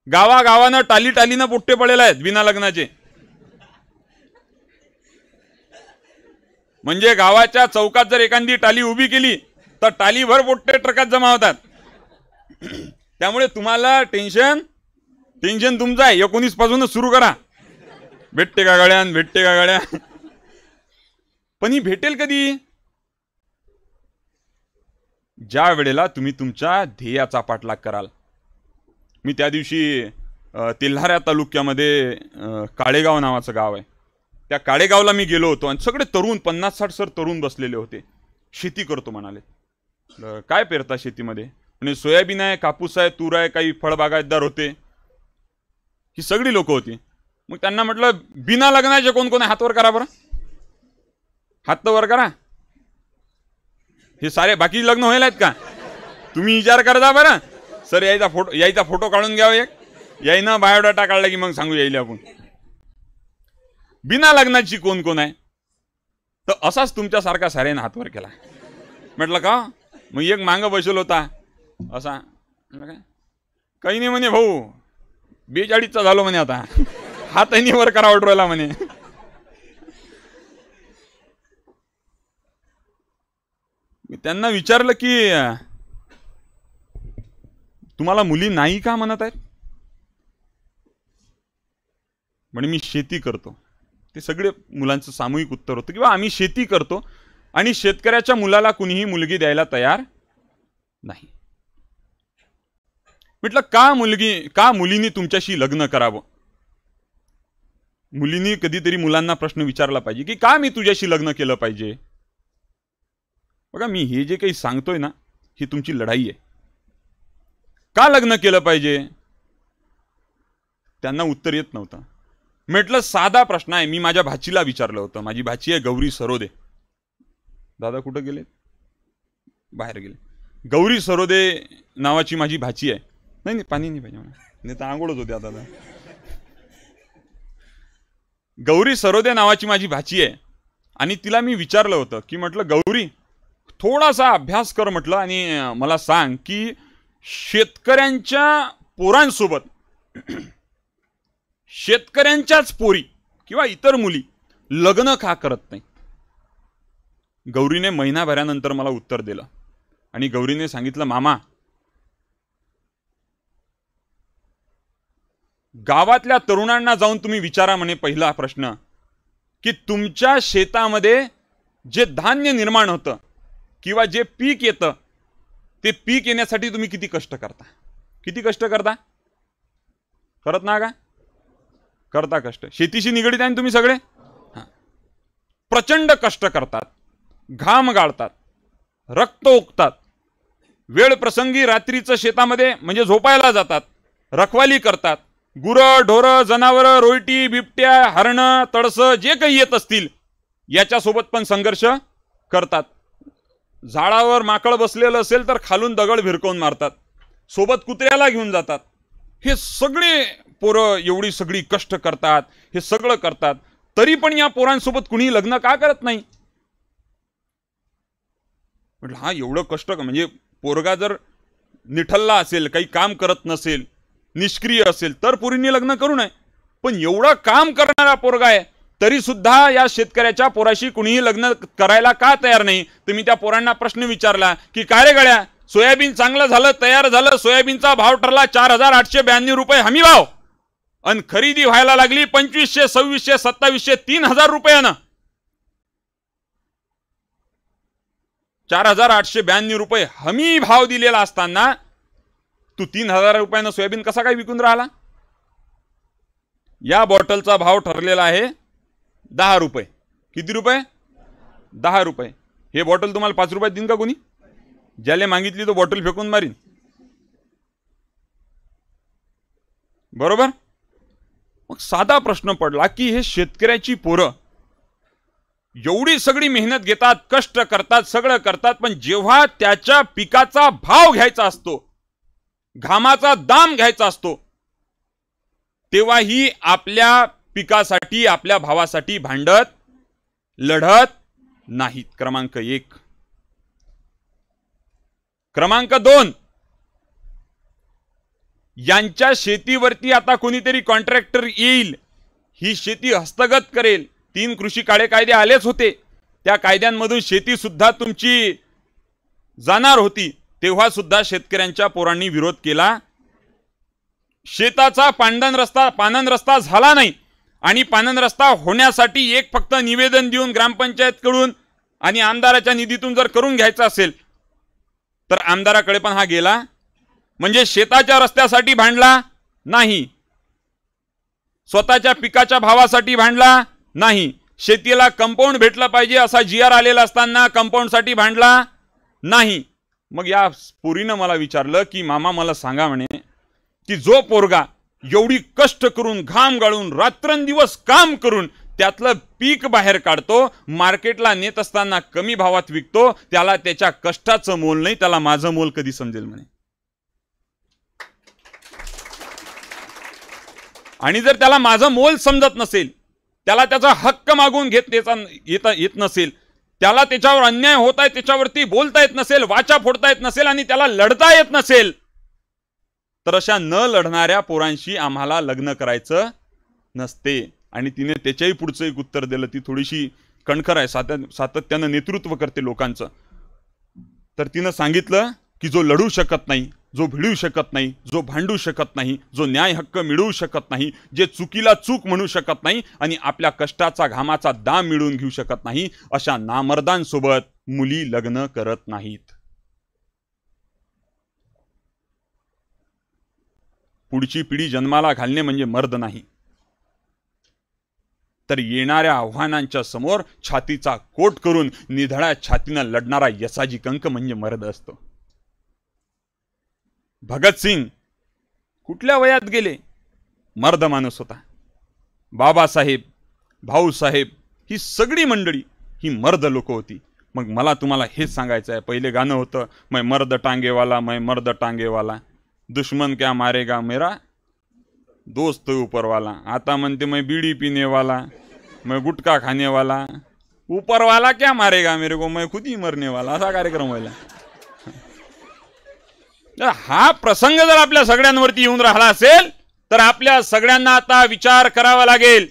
Speaker 1: गावागावानं टालीनं पोट्टे पडलेले आहेत बिना लग्नाचे. म्हणजे गावाच्या चौकात जर एखादी टाली उभी केली तर टालीभर पोट्टे ट्रकात जमा होतात. त्यामुळे तुम्हाला टेन्शन तुमचं आहे. 19 पासूनच सुरू करा. भेटते का गड्या? पण ही भेटेल कधी? ज्या वेळेला तुम्ही तुमच्या ध्येयाचा पाठलाग कराल. मी त्या दिवशी तेल्हारा तालुक्यामध्ये काळेगाव नावाचं गाव आहे, त्या काळेगावला मी गेलो होतो आणि सगळे तरुण 50-60 तरुण बसलेले होते. शेती करतो म्हणाले. काय पेरता शेतीमध्ये? म्हणजे सोयाबीन आहे, कापूस आहे, तूर आहे, काही फळबागायतदार होते, ही सगळी लोक होती. मग त्यांना म्हटलं बिना लग्नाचे कोण कोण आहे हात वर करा बरं, हात तर वर करा. हे सारे बाकी लग्न व्हायला आहेत का? तुम्ही विचार करता बरं. सर यायचा फोटो काढून घ्यावा एक, याईनं बायोडाटा काढला की मग सांगू यायला आपण बिना लग्नाची कोण कोण आहे. तर असाच तुमच्यासारखा साऱ्याने हात वर केला. म्हटलं का? मग एक मागं बसेल होता असा, काय काही नाही म्हणे, भाऊ 42चा झालो म्हणे, आता हातही वर करा ऑर्डरला म्हणे. मी त्यांना विचारलं की तुम्हाला मुली नाही का म्हणत आहेत? म्हणे मी शेती करतो. ते सगळे मुलांचं सामूहिक उत्तर होतं किंवा आम्ही शेती करतो आणि शेतकऱ्याच्या मुलाला कुणीही मुलगी द्यायला तयार नाही. म्हटलं का मुलींनी तुमच्याशी लग्न करावं? मुलींनी कधीतरी मुलांना प्रश्न विचारला पाहिजे की का मी तुझ्याशी लग्न केलं पाहिजे. बघा, मी हे जे काही सांगतोय ना, ही तुमची लढाई आहे. का लग्न केलं पाहिजे? त्यांना उत्तर येत नव्हतं. म्हटलं साधा प्रश्न आहे. मी माझ्या भाचीला विचारलं होतं. माझी भाची आहे गौरी सरोदे. दादा कुठं गेले? बाहेर गेले. गौरी सरोदे नावाची माझी भाची आहे. नाही पाणी नाही पाहिजे नाही तर आंघोळच होते आता. गौरी सरोदे नावाची माझी भाची आहे आणि तिला मी विचारलं होतं की म्हटलं गौरी थोडासा अभ्यास कर म्हटलं आणि मला सांग की शेतकऱ्यांच्या पोरांसोबत शेतकऱ्यांच्याच पोरी किंवा इतर मुली लग्न का करत नाही. गौरीने महिनाभरानंतर मला उत्तर दिलं आणि गौरीने सांगितलं, मामा गावातल्या तरुणांना जाऊन तुम्ही विचारा म्हणे पहिला प्रश्न की तुमच्या शेतामध्ये जे धान्य निर्माण होतं किंवा जे पीक येतं ते पीक येण्यासाठी तुम्ही किती कष्ट करता. किती कष्ट करता? करत ना का? करता कष्ट. शेतीशी निगडीत आहे तुम्ही सगळे. प्रचंड कष्ट करतात, घाम गाळतात, रक्त ओकतात, वेळ प्रसंगी रात्रीचं शेतामध्ये म्हणजे झोपायला जातात, रखवाली करतात, गुरं ढोरं जनावरं रोयटी बिबट्या हरणं तडसं जे काही येत असतील याच्यासोबत पण संघर्ष करतात. झाडावर माकड बसलेलं असेल तर खालून दगड भिरकवून मारतात, सोबत कुत्र्याला घेऊन जातात. हे सगळे पोरं एवढी सगळी कष्ट करतात, हे सगळं करतात, तरी पण या पोरांसोबत कुणी लग्न का करत नाही. म्हटलं हा एवढं कष्ट म्हणजे पोरगा जर निठल्ला असेल, काही काम करत नसेल, निष्क्रिय असेल तर पोरींनी लग्न करू नये. पण एवढं काम करणारा पोरगा आहे तरी सुद्धा या शेतकऱ्याच्या पोराशी कुणीही लग्न करायला का तयार नाही. तुम्ही त्या पोरांना प्रश्न विचारला की काय रे गड्या, सोयाबीन चांगलं झालं, तयार झालं, सोयाबीनचा भाव ठरला 4,892 रुपये हमी भाव आणि खरेदी व्हायला लागली 2,500, 2,600, 2,700, 3,000 रुपयानं. 4,892 रुपये हमी भाव दिलेला असताना तू 3,000 रुपयानं सोयाबीन कसा काय विकून राहिला. या बॉटलचा भाव ठरलेला आहे 10 रुपये. किती रुपये? 10 रुपये. हे बॉटल तुम्हाला 5 रुपयात देईन का कोणी? ज्याला मागितली तो बॉटल फेकून मारीन. बरोबर. मग साधा प्रश्न पडला की हे शेतकऱ्याची पोरं एवढी सगळी मेहनत घेतात, कष्ट करतात, सगळं करतात, पण जेव्हा त्याच्या पिकाचा भाव घ्यायचा असतो, घामाचा दाम घ्यायचा असतो, तेव्हाही आपल्या पिकासाठी आपल्या भावासाठी भांडत लढत नाहीत. क्रमांक 1. क्रमांक 2, यांच्या शेतीवरती आता कोणीतरी कॉन्ट्रॅक्टर येईल, ही शेती हस्तगत करेल. 3 कृषी कायदे आलेच होते, त्या कायद्यांमधून शेती सुद्धा तुमची जाणार होती. तेव्हा सुद्धा शेतकऱ्यांच्या पोरांनी विरोध केला. शेताचा पाणंद रस्ता झाला नाही आणि पाणंद रस्ता होण्यासाठी एक फक्त निवेदन देऊन ग्रामपंचायतकडून आणि आमदाराच्या निधीतून जर करून घ्यायचं असेल तर आमदाराकडे पण हा गेला. म्हणजे शेताच्या रस्त्यासाठी भांडला नाही, स्वतःच्या पिकाच्या भावासाठी भांडला नाही, शेतीला कंपाऊंड भेटलं पाहिजे असा GR आलेला असताना कंपाऊंडसाठी भांडला नाही. मग या पोरीनं मला विचारलं की मामा मला सांगा म्हणे की जो पोरगा एवढी कष्ट करून घाम गाळून रात्रंदिवस काम करून त्यातलं पीक बाहेर काढतो, मार्केटला नेत असताना कमी भावात विकतो, त्याला त्याच्या कष्टाचं मोल नाही, त्याला माझं मोल कधी समजेल म्हणे. आणि जर त्याला माझं मोल समजत नसेल, त्याला त्याचा हक्क मागून येत नसेल, त्याला त्याच्यावर अन्याय होत आहे त्याच्यावरती बोलता येत नसेल, वाचा फोडता येत नसेल आणि त्याला लढता येत नसेल, तर अशा न लढणाऱ्या पोरांशी आम्हाला लग्न करायचं नसते. आणि तिने त्याच्याही पुढचं एक उत्तर दिलं. ती थोडीशी कणखर आहे, सातत्यानं नेतृत्व करते लोकांचं. तर तिनं सांगितलं की जो लढू शकत नाही, जो भिडू शकत नाही, जो भांडू शकत नाही, जो न्याय हक्क मिळवू शकत नाही, जे चुकीला चूक म्हणू शकत नाही आणि आपल्या कष्टाचा घामाचा दाम मिळवून घेऊ शकत नाही, अशा नामर्दांसोबत मुली लग्न करत नाहीत. पुढची पिढी जन्माला घालणे म्हणजे मर्द नाही, तर येणाऱ्या आव्हानांच्या समोर छातीचा कोट करून निधड्या छातीनं लढणारा यसाजी कंक म्हणजे मर्द असतो. भगतसिंग कुठल्या वयात गेले? मर्द माणूस होता. बाबासाहेब, भाऊसाहेब, ही सगळी मंडळी ही मर्द लोक होती. मग मला तुम्हाला हेच सांगायचं आहे. पहिले गाणं होतं, मैं मर्द टांगेवाला, मैं मर्द टांगेवाला, दुश्मन क्या मारेगा मेरा दोस्त ऊपर वाला. आता म्हणते मैं बीड़ी पीने वाला, मैं गुटखा खाने वाला, ऊपर वाला क्या मारेगा मेरे को, मैं खुद ही मरने वाला. असा कार्यक्रम व्हायला. हा प्रसंग जर आपल्या सगळ्यांवरती येऊन राहिला असेल तर आपल्या सगळ्यांना आता विचार करावा लागेल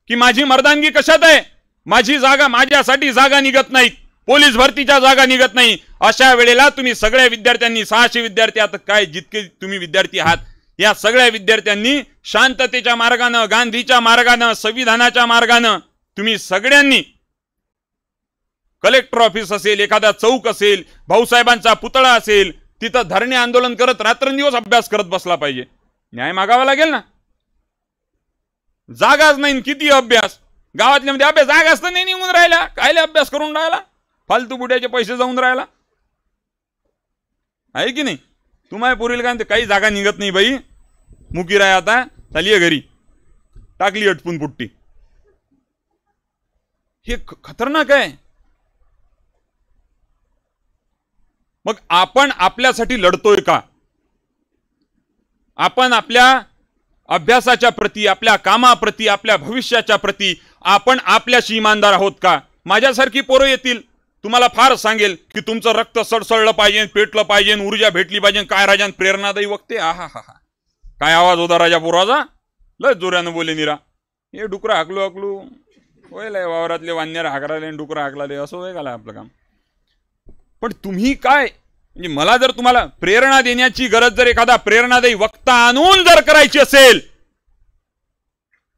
Speaker 1: की माझी मर्दानगी कशात आहे. माझी जागा, माझ्यासाठी जागा निघत नाहीत, पोलीस भरतीच्या जागा निघत नाही. अशा वेळेला तुम्ही सगळ्या विद्यार्थ्यांनी, 600 विद्यार्थी, आता काय जितके तुम्ही विद्यार्थी आहात, या सगळ्या विद्यार्थ्यांनी शांततेच्या मार्गानं, गांधीच्या मार्गानं, संविधानाच्या मार्गानं तुम्ही सगळ्यांनी, कलेक्टर ऑफिस असेल, एखादा चौक असेल, भाऊसाहेबांचा पुतळा असेल, तिथं धरणे आंदोलन करत रात्रंदिवस अभ्यास करत बसला पाहिजे. न्याय मागावा लागेल ना. जागाच नाही, किती अभ्यास. गावातल्या मध्ये अभ्यास जागाच तर नाही निघून राहिला, कायले अभ्यास करून राहिला, फालतू बुड्याचे पैसे जाऊन राहिला, आहे की नाही. तुम्हाला पुरेल का काही जागा निघत नाही बाई, मुकी राय आता चालिये घरी, टाकली अटपून पुट्टी. हे खतरनाक आहे. मग आपण आपल्यासाठी लढतोय का? आपण आपल्या अभ्यासाच्या प्रती, आपल्या कामाप्रती, आपल्या भविष्याच्या प्रती आपण आपल्याशी इमानदार आहोत का? माझ्यासारखी पोरं येतील, तुम्हाला फार सांगेल की तुमचं रक्त सडसडलं पाहिजे, पेटलं पाहिजे, ऊर्जा भेटली पाहिजे. काय राजान प्रेरणादायी वक्ते, आहा हा हा, काय आवाज होता राजा पोराचा, लय जोरानं बोले निरा. हे डुकरं हाकलू हाकलू होय, वावरातले वान्यार हाकराले, डुकरं हाकलाले, असं होय का आपलं काम. पण तुम्ही काय, म्हणजे मला जर तुम्हाला प्रेरणा देण्याची गरज, जर एखादा प्रेरणादायी वक्ता आणून जर करायची असेल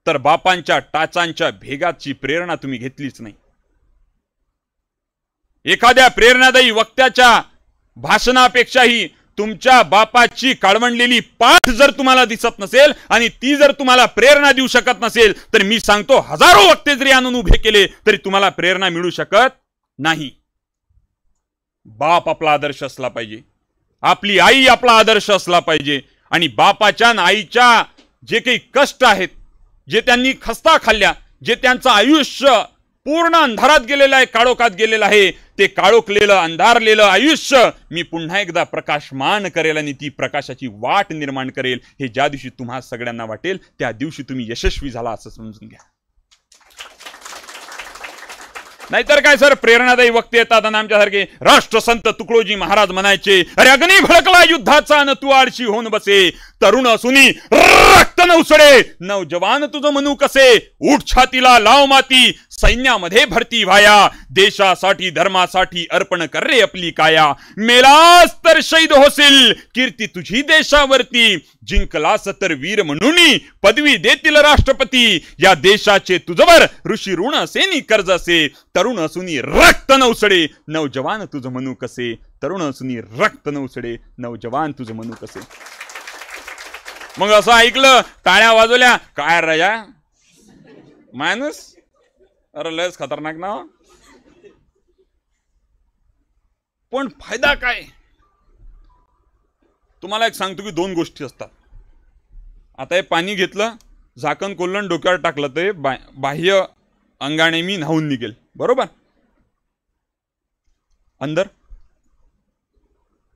Speaker 1: तर बापांच्या टाचांच्या भेगाची प्रेरणा तुम्ही घेतलीच नाही. एखाद्या प्रेरणादायी वक्त्याच्या भाषणापेक्षाही तुमच्या बापाची काळवंडलेली पाठ जर तुम्हाला दिसत नसेल आणि ती जर तुम्हाला प्रेरणा देऊ शकत नसेल तर मी सांगतो, हजारो वक्ते जरी आणून उभे केले तरी तुम्हाला प्रेरणा मिळू शकत नाही. बाप आपला आदर्श असला पाहिजे, आपली आई आपला आदर्श असला पाहिजे. आणि बापाच्या आणि आईच्या जे काही कष्ट आहेत, जे त्यांनी खस्ता खाल्ल्या, जे त्यांचं आयुष्य पूर्ण अंधारात गेलेलं आहे, काळोखात गेलेलं आहे, ते काळोखलेलं, अंधारलेलं आयुष्य मी पुन्हा एकदा प्रकाशमान करेल आणि ती प्रकाशाची वाट निर्माण करेल. हे ज्या दिवशी तुम्हा सगळ्यांना वाटेल त्या दिवशी तुम्ही यशस्वी झाला असं समजून घ्या. नाहीतर काय सर, प्रेरणादायी वक्ते येतात आणि आमच्यासारखे राष्ट्रसंत तुकडोजी महाराज म्हणायचे, अरे अग्नी भडकला युद्धाचा न तू आळशी होऊन बसे, तरुण असूनी रक्त न उसळे, नवजवान तुझं म्हणू कसे, उठ छातीला लाव माती, सैन्यामध्ये भरती व्हाया, देशासाठी धर्मासाठी अर्पण कर रे आपली काया, मेलास तर शहीद होशील कीर्ती तुझी देशावरती, जिंकलास तर वीर म्हणून पदवी देतील राष्ट्रपती, या देशाचे तुझवर ऋषी ऋण असे कर्ज असे, तरुण असूनी रक्त न उसळे, नवजवान तुझं म्हणू कसे, तरुण असूनी रक्त न उसळे, नवजवान तुझं म्हणू कसे. मग असं ऐकलं, टाळ्या वाजवल्या, काय राजा माणूस, अरे लयच खतरनाक ना. पण फायदा काय? तुम्हाला एक सांगतो की दोन गोष्टी असतात. आता हे पाणी घेतलं, झाकण कोल्हण डोक्यावर टाकलं, ते बाह्य अंगाने मी न्हावून निघेल, बरोबर. अंदर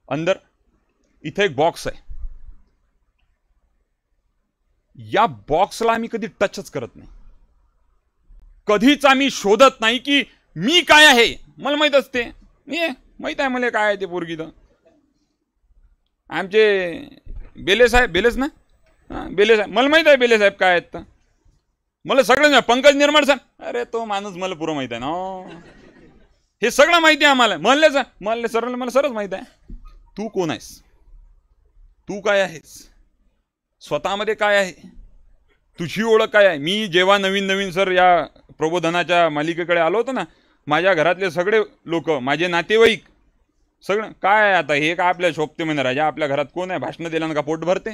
Speaker 1: अंदर इथे एक बॉक्स आहे. या बॉक्सला आम्ही कधी टचच करत नाही. कधीच आम्ही शोधत नाही की मी काय आहे. मला माहित असते, माहित आहे मला काय आहे ते पोरगी. तर आमचे बेले साहेब, बेलेच ना, बेले साहेब, मला माहित आहे बेले साहेब काय आहेत. तर मला सगळं नाही. पंकज निर्माण सर, अरे तो माणूस मला पुरं माहित आहे ना. हे सगळं माहिती आहे आम्हाला. म्हणले सर मला सरच माहित आहे. तू कोण आहेस, तू काय आहेस, स्वतःमध्ये काय आहे, तुझी ओळख काय आहे. मी जेव्हा नवीन सर या प्रबोधनाच्या मालिकेकडे आलो होतो ना, माझ्या घरातले सगळे लोक, माझे नातेवाईक सगळं काय आहे. आता हे का आपल्या शोभते म्हणे राजा, आपल्या घरात कोण आहे, भाषणं दिल्यानं का पोट भरते.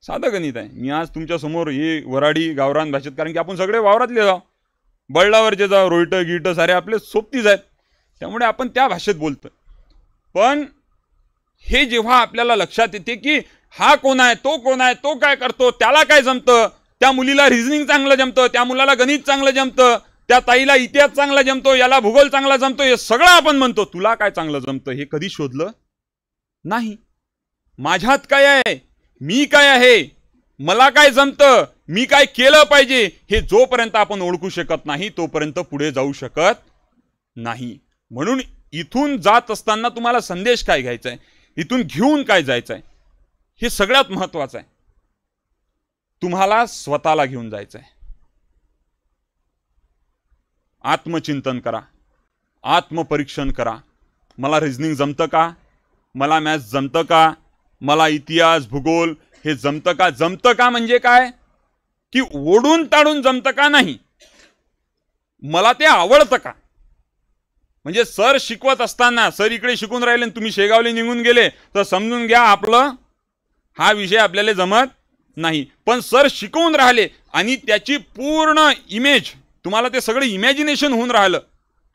Speaker 1: साधं गणित आहे. मी आज तुमच्या समोर हे वराडी गावरान भाषेत, कारण की आपण सगळे वावरातले जाऊ, बळडावरचे जाऊ, रोईटं गिटं सारे आपले सोबतीच आहेत, त्यामुळे आपण त्या भाषेत बोलतो. पण हे जेव्हा आपल्याला लक्षात येते की हा कोण आहे, तो कोण आहे, तो काय करतो, त्याला काय जमतं, त्या मुलीला रिझनिंग चांगलं जमतं, त्या मुलाला गणित चांगलं जमतं, त्या ताईला इतिहास चांगला जमतो, याला भूगोल चांगला जमतो, हे सगळं आपण म्हणतो. तुला काय चांगलं जमतं हे कधी शोधलं नाही. माझ्यात काय आहे, मी काय आहे, मला काय जमतं, मी काय केलं पाहिजे, हे जोपर्यंत आपण ओळखू शकत नाही तोपर्यंत पुढे जाऊ शकत नाही. म्हणून इथून जात असताना तुम्हाला संदेश काय घ्यायचा आहे, इथून घेऊन काय जायचं आहे, हे सगळ्यात महत्त्वाचं आहे. तुम्हाला स्वतःला घेऊन जायचं आहे. आत्मचिंतन करा, आत्मपरीक्षण करा. मला रिझनिंग जमतं का, मला मॅथ्स जमतं का, मला इतिहास भूगोल हे जमतं का. जमतं का म्हणजे काय की ओढून ताडून जमतं का नाही, मला ते आवडतं का. म्हणजे सर शिकवत असताना सर इकडे शिकून राहिले आणि तुम्ही शेगावले निघून गेले तर समजून घ्या आपलं हा विषय आपल्याला जमत नाही. पण सर शिकवून राहिले आणि त्याची पूर्ण इमेज तुम्हाला, ते सगळं इमॅजिनेशन होऊन राहिलं,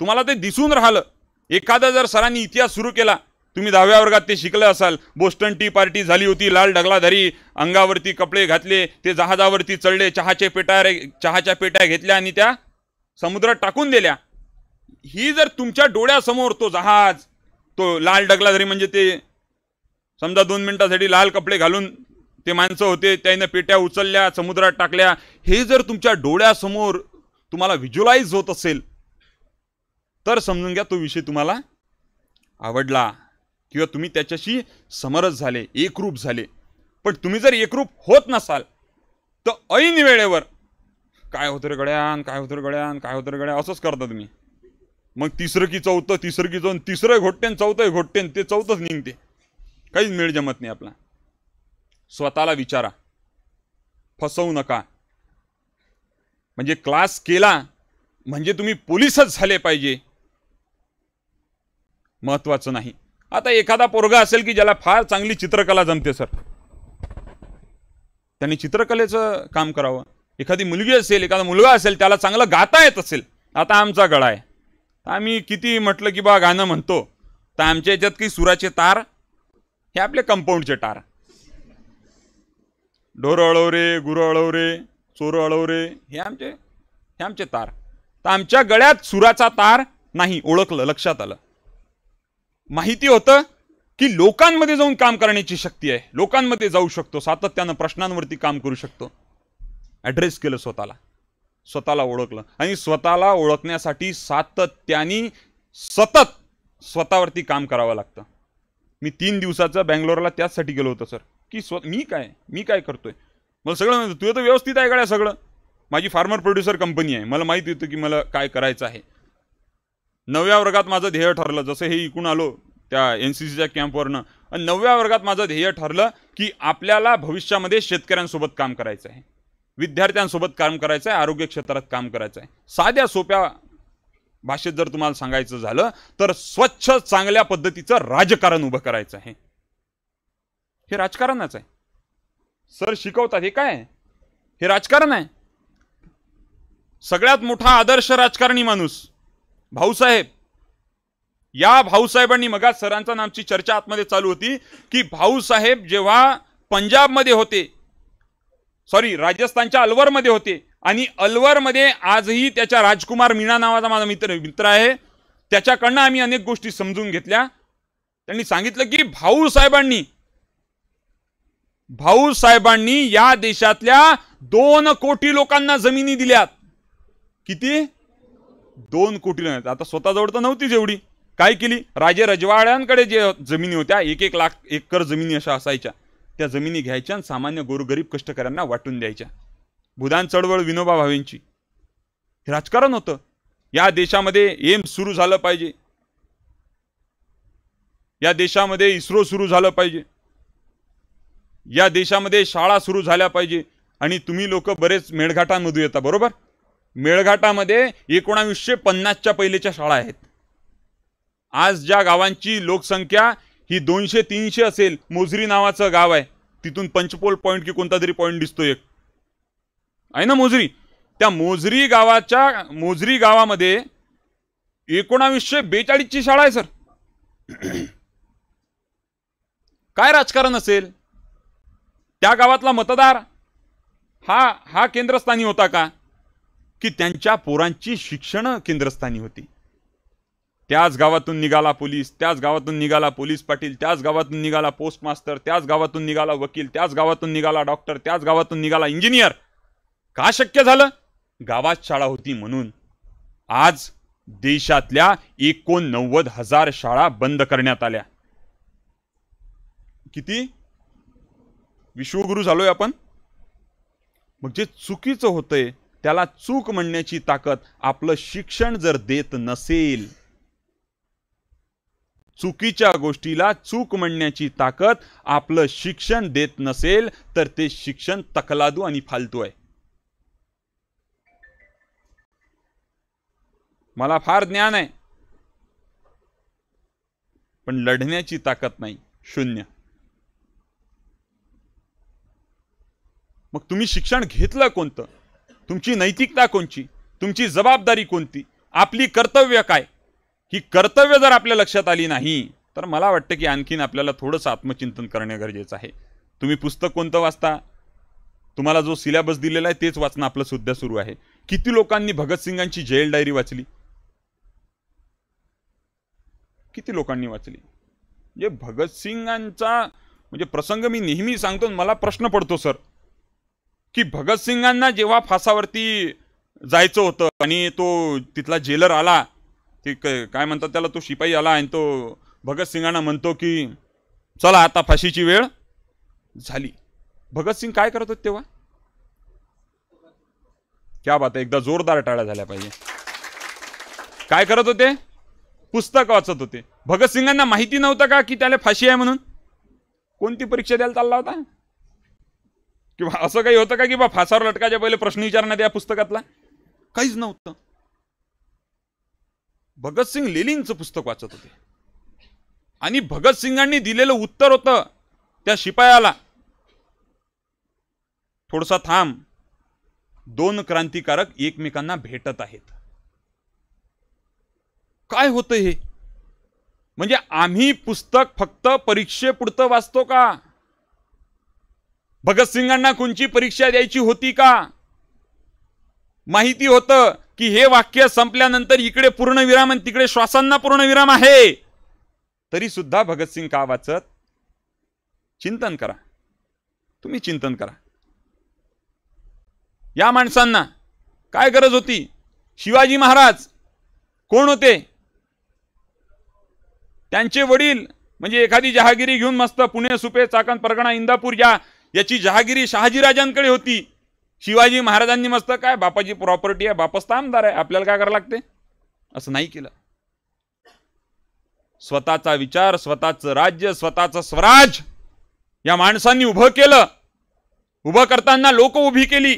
Speaker 1: तुम्हाला ते दिसून राहिलं. एखादा जर सरांनी इतिहास सुरू केला, तुम्ही 10व्या वर्गात ते शिकले असाल, बोस्टन टी पार्टी झाली होती, लाल डगलाधारी अंगावरती कपडे घातले, ते जहाजावरती चढले, चहाच्या पेट्या घेतल्या आणि त्या समुद्रात टाकून दिल्या. ही जर तुमच्या डोळ्यासमोर तो जहाज, तो लाल डगलाधारी म्हणजे ते समजा 2 मिनिटासाठी लाल कपडे घालून ते माणसं होते, त्याने पेट्या उचलल्या समुद्रात टाकल्या, हे जर तुमच्या डोळ्यासमोर तुम्हाला व्हिज्युअलाइज होत असेल तर समजून घ्या तो विषय तुम्हाला आवडला किंवा तुम्ही त्याच्याशी समरस झाले, एकरूप झाले. पण तुम्ही जर एकरूप होत नसाल तर ऐन वेळेवर काय होतं रे गड्यान, काय होतं रे गड्यान, काय होतं रे गड्या असंच करता तुम्ही. मग तिसरं की चौथं, तिसरं की चौथं, तिसरं घोटतेन, चौथं घोटतेन, ते चौथंच निघते. काहीच मेळ जमत नाही आपला. स्वतःला विचारा, फसवू नका. म्हणजे क्लास केला म्हणजे तुम्ही पोलीसच झाले पाहिजे महत्वाचं नाही. आता एखादा पोरगा असेल की ज्याला फार चांगली चित्रकला जमते सर, त्यांनी चित्रकलेचं काम करावं. एखादी मुलगी असेल, एखादा मुलगा असेल त्याला चांगलं गाता येत असेल. आता आमचा गळा आहे, आम्ही किती म्हटलं की बा गाणं म्हणतो, तर आमच्या याच्यात काही सुराचे तार हे आपले कंपाऊंडचे तार, ढोरं अळव रे, गुरं अळव रे, चोरं अळव रे, हे आमचे तार. तर आमच्या गळ्यात सुराचा तार नाही. ओळखलं, लक्षात आलं. माहिती होतं की लोकांमध्ये जाऊन काम करण्याची शक्ती आहे, लोकांमध्ये जाऊ शकतो, सातत्यानं प्रश्नांवरती काम करू शकतो. ॲड्रेस केलं स्वतःला ओळखलं. आणि स्वतःला ओळखण्यासाठी सातत्याने सतत स्वतःवरती काम करावं लागतं. मी 3 दिवसाचं बँगलोरला त्याचसाठी गेलो होतो सर, की मी काय करतोय. मला सगळं म्हणतं तुझं तर व्यवस्थित आहे गड्या सगळं. माझी फार्मर प्रोड्युसर कंपनी आहे, मला माहिती होतं की मला काय करायचं आहे. 9व्या वर्गात माझं ध्येय ठरलं, जसं हे इकून आलो त्या NCCच्या कॅम्पवरनं, आणि 9व्या वर्गात माझं ध्येय ठरलं की आपल्याला भविष्यामध्ये शेतकऱ्यांसोबत काम करायचं आहे, विद्यार्थ्यांसोबत काम करायचं आहे, आरोग्य क्षेत्रात काम करायचं आहे. साध्या सोप्या भाषेत जर तुम्हाला सांगायचं झालं तर स्वच्छ चांगल्या पद्धतीचं राजकारण उभं करायचं आहे. हे राजकारणच आहे. सर शिकवतात हे काय, हे राजकारण आहे. सगळ्यात मोठा आदर्श राजकारणी माणूस भाऊसाहेब, या भाऊसाहेबांनी, मग सरांचा नामची चर्चा आतमध्ये चालू होती की भाऊसाहेब जेव्हा पंजाबमध्ये होते, सॉरी राजस्थानच्या अलवरमध्ये होते, आणि अलवरमध्ये आजही त्याच्या राजकुमार मीणा नावाचा माझा मित्र आहे, त्याच्याकडनं आम्ही अनेक गोष्टी समजून घेतल्या. त्यांनी सांगितलं की भाऊसाहेबांनी या देशातल्या 2 कोटी लोकांना जमिनी दिल्यात. किती? 2 कोटी. आता स्वतःजवळ तर नव्हतीच एवढी. काय केली? राजे रजवाड्यांकडे जे जमिनी होत्या, 1-1 लाख एकर जमिनी अशा असायच्या, त्या जमिनी घ्यायच्या आणि सामान्य गोरगरीब कष्टकऱ्यांना वाटून द्यायच्या. भूदान चळवळ विनोबा भावेंची, हे राजकारण होतं. या देशामध्ये एम्स सुरू झालं पाहिजे, या देशामध्ये इस्रो सुरू झालं पाहिजे, या देशामध्ये शाळा सुरू झाल्या पाहिजे. आणि तुम्ही लोक बरेच मेळघाटांमधून येता, बरोबर? मेळघाटामध्ये 1950च्या पहिलेच्या शाळा आहेत. आज ज्या गावांची लोकसंख्या ही 200-300 असेल, मोजरी नावाचं गाव आहे, तिथून पंचपोल पॉइंट की कोणता तरी पॉइंट दिसतो एक आहे ना, मोजरी. त्या मोजरी गावामध्ये 1942 ची शाळा आहे सर. काय राजकारण असेल? त्या गावातला मतदार हा केंद्रस्थानी होता का, की त्यांच्या पोरांची शिक्षण केंद्रस्थानी होती? त्याच गावातून निघाला पोलीस, त्याच गावातून निघाला पोलीस पाटील, त्याच गावातून निघाला पोस्ट मास्टर, त्याच गावातून निघाला वकील, त्याच गावातून निघाला डॉक्टर, त्याच गावातून निघाला इंजिनियर. का शक्य झालं? गावात शाळा होती म्हणून. आज देशातल्या 89,000 शाळा बंद करण्यात आल्या. किती विश्वगुरु झालोय आपण? मग जे चुकीचं होतंय त्याला चूक म्हणण्याची ताकद आपलं शिक्षण जर देत नसेल, चुकीच्या गोष्टीला चूक म्हणण्याची ताकद आपलं शिक्षण देत नसेल, तर ते शिक्षण तकलादू आणि फालतू आहे. मला फार ज्ञान आहे, पण लढण्याची ताकद नाही, शून्य. मग तुम्ही शिक्षण घेतलं कोणतं? तुमची नैतिकता कोणची? तुमची जबाबदारी कोणती? आपली कर्तव्य काय? ही कर्तव्य जर आपल्या लक्षात आली नाही, तर मला वाटतं की आणखीन आपल्याला थोडंसं आत्मचिंतन करणे गरजेचं आहे. तुम्ही पुस्तक कोणतं वाचता? तुम्हाला जो सिलेबस दिलेला आहे तेच वाचणं आपलं सुद्धा सुरू आहे. किती लोकांनी भगतसिंगांची जेल डायरी वाचली? किती लोकांनी वाचली? म्हणजे भगतसिंगांचा म्हणजे प्रसंग मी नेहमी सांगतो, मला प्रश्न पडतो सर, की भगतसिंगांना जेव्हा फासावरती जायचं होतं आणि तो तिथला जेलर आला, ते काय म्हणतात त्याला, तो शिपाई आला आणि तो भगतसिंगांना म्हणतो की चला आता फाशीची वेळ झाली. भगतसिंग काय करत होते तेव्हा? क्या बात आहे, एकदा जोरदार टाळ्या झाल्या पाहिजे. काय करत होते? पुस्तक वाचत होते. भगतसिंगांना माहिती नव्हतं का की त्याला फाशी आहे म्हणून? कोणती परीक्षा द्यायला चालला होता? किंवा असं काही होतं का की बा फासावर लटकायच्या पहिले प्रश्न विचारण्यात या पुस्तकातला? काहीच नव्हतं. भगतसिंग लेनिनचं पुस्तक वाचत होते आणि भगतसिंगांनी दिलेलं उत्तर होतं त्या शिपायाला, थोडासा थांब, 2 क्रांतिकारक एकमेकांना भेटत आहेत. काय होतं हे? म्हणजे आम्ही पुस्तक फक्त परीक्षेपुरतं वाचतो का? भगतसिंगांना कोणची परीक्षा द्यायची होती का? माहिती होतं की हे वाक्य संपल्यानंतर इकडे पूर्णविराम आणि तिकडे श्वासांना पूर्णविराम आहे, तरी सुद्धा भगतसिंग का वाचत? चिंतन करा, तुम्ही चिंतन करा. या माणसांना काय गरज होती? शिवाजी महाराज कोण होते? त्यांचे वडील म्हणजे एखादी जहागिरी घेऊन मस्त पुणे, सुपे, चाकण, परगणा, इंदापूर याची जहागिरी शहाजीराजांकडे होती. शिवाजी महाराजांनी मस्त काय बापाची प्रॉपर्टी आहे, बापच तर आमदार आहे, आपल्याला काय करावं लागते? असं नाही केलं. स्वतःचा विचार, स्वतःचं राज्य, स्वतःचं स्वराज या माणसांनी उभं केलं. उभं करताना लोक उभी केली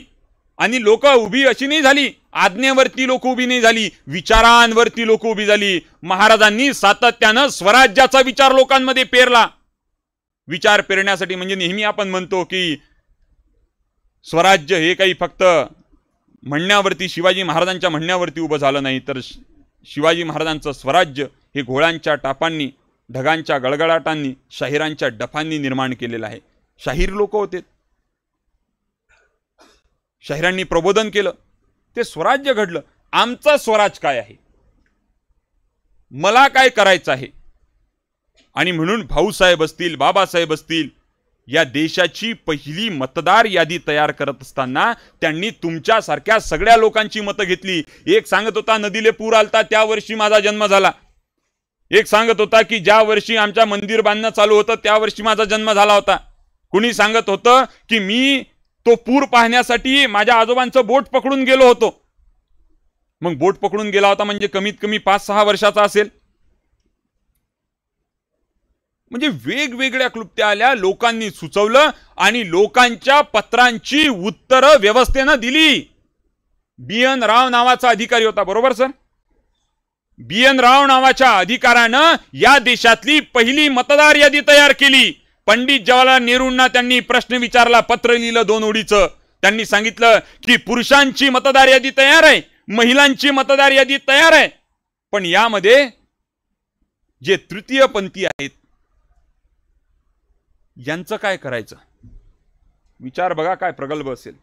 Speaker 1: आणि लोक उभी अशी नाही झाली, आज्ञेवरती लोक उभी नाही झाली, विचारांवरती लोक उभी झाली. महाराजांनी सातत्यानं स्वराज्याचा विचार लोकांमध्ये पेरला. विचार पेरण्यासाठी म्हणजे नेहमी आपण म्हणतो की स्वराज्य हे काही फक्त म्हणण्यावरती, शिवाजी महाराजांच्या म्हणण्यावरती उभं झालं नाही, तर शिवाजी महाराजांचं स्वराज्य हे घोळांच्या टापांनी, ढगांच्या गळगळाटांनी, शाहिरांच्या डफांनी निर्माण केलेलं आहे. शाहीर लोक होते, शाहिरांनी प्रबोधन केलं, ते स्वराज्य घडलं. आमचा स्वराज काय आहे, मला काय करायचं आहे. आणि म्हणून भाऊसाहेब असतील, बाबासाहेब असतील, या देशाची पहिली मतदार यादी तयार करत असताना त्यांनी तुमच्यासारख्या सगळ्या लोकांची मतं घेतली. एक सांगत होता नदीले पूर आलता त्या वर्षी माझा जन्म झाला, एक सांगत होता की ज्या वर्षी आमच्या मंदिर बांधणं चालू होतं त्या वर्षी माझा जन्म झाला होता. कुणी सांगत होतं की मी तो पूर पाहण्यासाठी माझ्या आजोबांचं बोट पकडून गेलो होतो. मग बोट पकडून गेला होता म्हणजे कमीत कमी 5-6 वर्षाचा असेल. म्हणजे वेगवेगळ्या क्लुप्त्या आल्या, लोकांनी सुचवलं आणि लोकांच्या पत्रांची उत्तरं व्यवस्थेनं दिली. बी.एन. राव नावाचा अधिकारी होता, बरोबर सर? बी.एन. राव नावाच्या अधिकाऱ्यानं या देशातली पहिली मतदार यादी तयार केली. पंडित जवाहरलाल नेहरूंना त्यांनी प्रश्न विचारला, पत्र लिहिलं 2 ओळीचं. त्यांनी सांगितलं की पुरुषांची मतदार यादी तयार आहे, महिलांची मतदार यादी तयार आहे, पण यामध्ये जे तृतीयपंथी आहेत यांचं काय करायचं. विचार बघा काय प्रगल्भ असेल.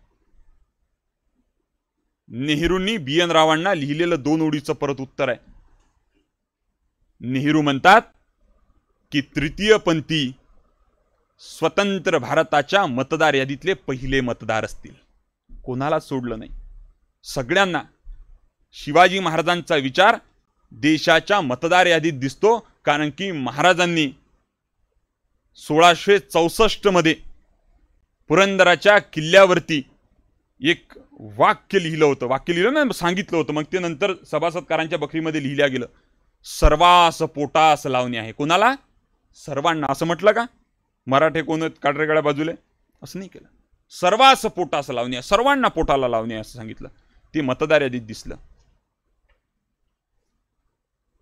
Speaker 1: नेहरूंनी बी.एन. रावांना लिहिलेलं 2 ओळीचं परत उत्तर आहे. नेहरू म्हणतात की तृतीयपंथी स्वतंत्र भारताच्या मतदार यादीतले पहिले मतदार असतील. कोणाला सोडलं नाही, सगळ्यांना. शिवाजी महाराजांचा विचार देशाच्या मतदार यादीत दिसतो, कारण की महाराजांनी 1664 मध्ये पुरंदराच्या किल्ल्यावरती एक वाक्य लिहिलं होतं. वाक्य लिहिलं ना, सांगितलं होतं, मग ते नंतर सभासदकारांच्या बखरीमध्ये लिहिल्या गेलं. सर्वास पोटास लावणे आहे. कोणाला? सर्वांना. असं म्हटलं का? मराठे कोण काटरेगळ्या बाजूले? असं नाही केलं. सर्वास पोटास लावणे, सर्वांना पोटाला लावणे असं सांगितलं. ते मतदार यादीत दिसलं.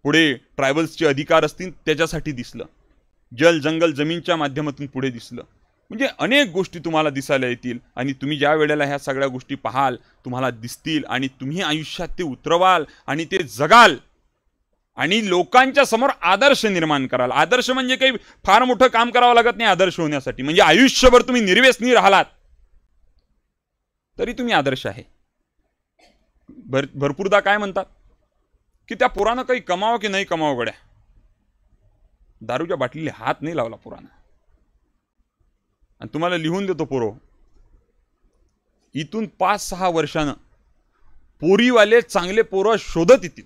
Speaker 1: पुढे ट्रायबल्सचे अधिकार असतील त्याच्यासाठी दिसलं. जल जंगल जमीनच्या माध्यमातून पुढे दिसलं. म्हणजे अनेक गोष्टी तुम्हाला दिसायला येतील आणि तुम्ही ज्या वेळेला ह्या सगळ्या गोष्टी पाहाल तुम्हाला दिसतील आणि तुम्ही आयुष्यात ते उतरवाल आणि ते जगाल आणि लोकांच्या समोर आदर्श निर्माण कराल. आदर्श म्हणजे काही फार मोठं काम करावं लागत नाही आदर्श होण्यासाठी. म्हणजे आयुष्यभर तुम्ही निर्व्यसनी राहिलात तरी तुम्ही आदर्श आहे. भरपूरदा काय म्हणतात की त्या पोरानं काही कमावं की नाही कमावं गड्या, दारूच्या बाटलीला हात नाही लावला पोरानं. आणि तुम्हाला लिहून देतो पोरो, इथून 5-6 वर्षानं पोरीवाले चांगले पोरं शोधत येतील,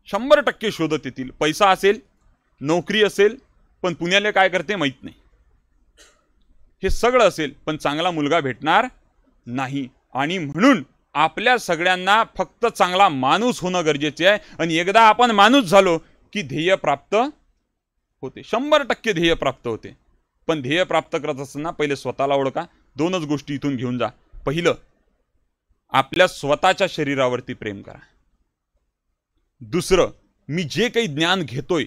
Speaker 1: 100% शोधत येतील. पैसा असेल, नोकरी असेल, पण पुण्याले काय करते माहित नाही. हे सगळं असेल पण चांगला मुलगा भेटणार नाही. आणि म्हणून आपल्या सगळ्यांना फक्त चांगला माणूस होणं गरजेचे आहे. आणि एकदा आपण माणूस झालो की ध्येय प्राप्त होते, 100% ध्येय प्राप्त होते. पण ध्येय प्राप्त करत असताना पहिले स्वतःला ओळखा. 2च गोष्टी इथून घेऊन जा. पहिलं, आपल्या स्वतःच्या शरीरावरती प्रेम करा. दुसरं, मी जे काही ज्ञान घेतोय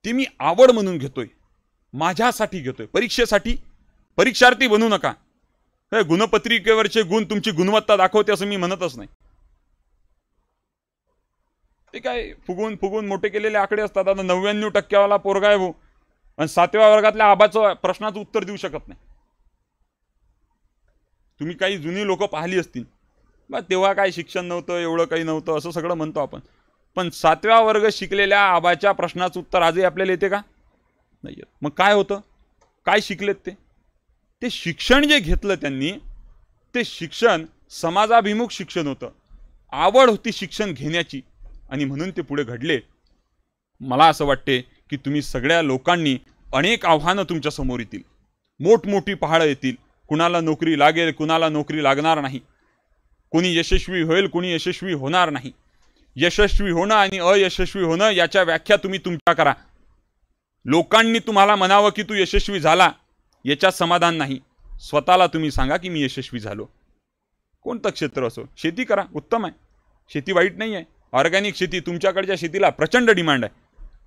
Speaker 1: ते मी आवड म्हणून घेतोय, माझ्यासाठी घेतोय. परीक्षेसाठी परीक्षार्थी बनू नका. गुणपत्रिकेवरचे गुण तुमची गुणवत्ता दाखवते असं मी म्हणतच नाही. ते काय फुगून फुगून मोठे केलेले आकडे असतात. आता 99% पोरगा आहे भाऊ आणि 7व्या वर्गातल्या आबाचं प्रश्नाचं उत्तर देऊ शकत नाही. तुम्ही काही जुनी लोक पाहिली असतील बा, तेव्हा काय शिक्षण नव्हतं, एवढं काही नव्हतं असं सगळं म्हणतो आपण. पण 7व्या वर्ग शिकलेल्या आबाच्या प्रश्नाचं उत्तर आजही आपल्याला येते का? नाही येत. मग काय होतं? काय शिकलेत ते शिक्षण जे घेतलं त्यांनी ते शिक्षण समाजाभिमुख शिक्षण होतं. आवड होती शिक्षण घेण्याची आणि म्हणून ते पुढे घडले. मला असं वाटते की तुम्ही सगळ्या लोकांनी, अनेक आव्हानं तुमच्या समोर येतील, मोठमोठी पहाडं येतील. कुणाला नोकरी लागेल, कुणाला नोकरी लागणार नाही, कोणी यशस्वी होईल, कोणी यशस्वी होणार नाही. यशस्वी होणं आणि अयशस्वी होणं याच्या व्याख्या तुम्ही तुमच्या करा. लोकांनी तुम्हाला म्हणावं की तू यशस्वी झाला याच्यात समाधान नाही. स्वतःला तुम्ही सांगा की मी यशस्वी झालो. कोणतं क्षेत्र असो, शेती करा, उत्तम आहे, शेती वाईट नाही आहे. ऑर्गॅनिक शेती, तुमच्याकडच्या शेतीला प्रचंड डिमांड आहे.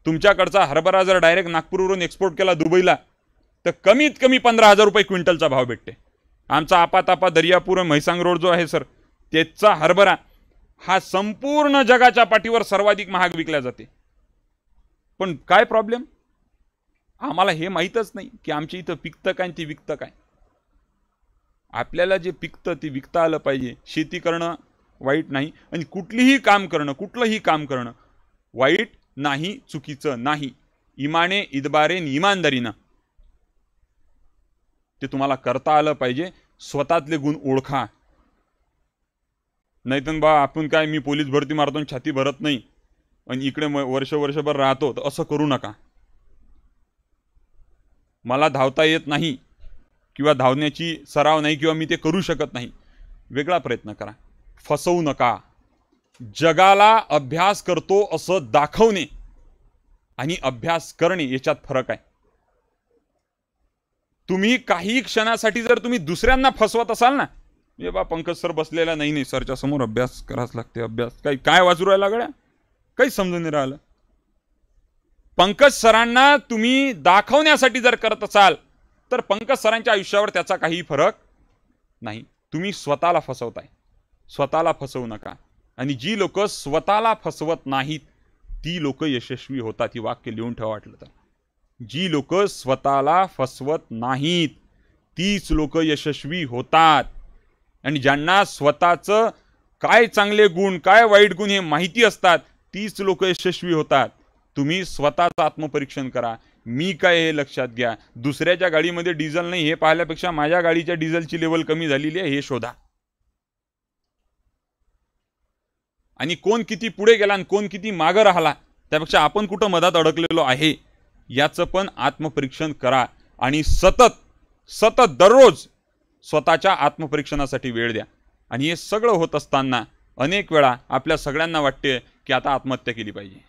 Speaker 1: तुमच्याकडचा हरभरा जर डायरेक्ट नागपूरवरून एक्सपोर्ट केला दुबईला तर कमीत कमी 15,000 रुपये क्विंटलचा भाव भेटते. आमचा आपातापा दर्यापूर म्हैसांग रोड जो आहे सर, त्याचा हा संपूर्ण जगाच्या पाठीवर सर्वाधिक महाग विकल्या जाते. पण काय प्रॉब्लेम? आम्हाला हे माहीतच नाही की आमच्या इथं पिकतं काय ते विकतं काय. आपल्याला जे पिकतं ते विकता आलं पाहिजे. शेती करणं वाईट नाही आणि कुठलंही काम करणं वाईट नाही, चुकीचं नाही. इमाने इदबारेन इमानदारीनं ते तुम्हाला करता आलं पाहिजे. स्वतःतले गुण ओळखा. नाहीतर बा आपण काय मी पोलीस भरती मारतो आणि छाती भरत नाही आणि इकडे वर्षभर राहतो, तर असं करू नका. मला धावता येत नाही किंवा धावण्याची सराव नाही किंवा मी ते करू शकत नाही, वेगळा प्रयत्न करा. फसवू नका. जगाला अभ्यास करतो असं दाखवणे आणि अभ्यास करणे याच्यात फरक आहे. तुम्ही काही क्षणासाठी जर तुम्ही दुसऱ्यांना फसवत असाल ना, हे बा पंकज सर बसलेला नाही सरच्या समोर अभ्यास करावाच लागते. अभ्यास काय वाचू राहिला गड्या, काही समजून नाही राहिलं. पंकज सरांना तुम्ही दाखवण्यासाठी जर करत असाल तर पंकज सरांच्या आयुष्यावर त्याचा काही फरक नाही. तुम्ही स्वतःला फसवताय. स्वतःला फसवू नका. आणि जी लोक स्वतःला फसवत नाहीत ती लोक यशस्वी होतात. ही वाक्य लिहून ठेवा वाटलं तर. जी लोक स्वतःला फसवत नाहीत तीच लोक यशस्वी होतात. आणि ज्यांना स्वतःचं काय चांगले गुण काय वाईट गुण हे माहिती असतात तीच लोक यशस्वी होतात. तुम्ही स्वतःचं आत्मपरीक्षण करा. मी काय हे लक्षात घ्या. दुसऱ्याच्या गाडीमध्ये डिझेल नाही हे पाहल्यापेक्षा माझ्या गाडीच्या डिझेलची लेवल कमी झालेली आहे हे शोधा. आणि कोण किती पुढे गेला आणि कोण किती मागं राहिला त्यापेक्षा आपण कुठं मधात अडकलेलो आहे याचं पण आत्मपरीक्षण करा. आणि सतत दररोज स्वतःच्या आत्मपरीक्षणासाठी वेळ द्या. आणि हे सगळं होत असताना अनेक वेळा आपल्या सगळ्यांना वाटते की आता आत्महत्या केली पाहिजे.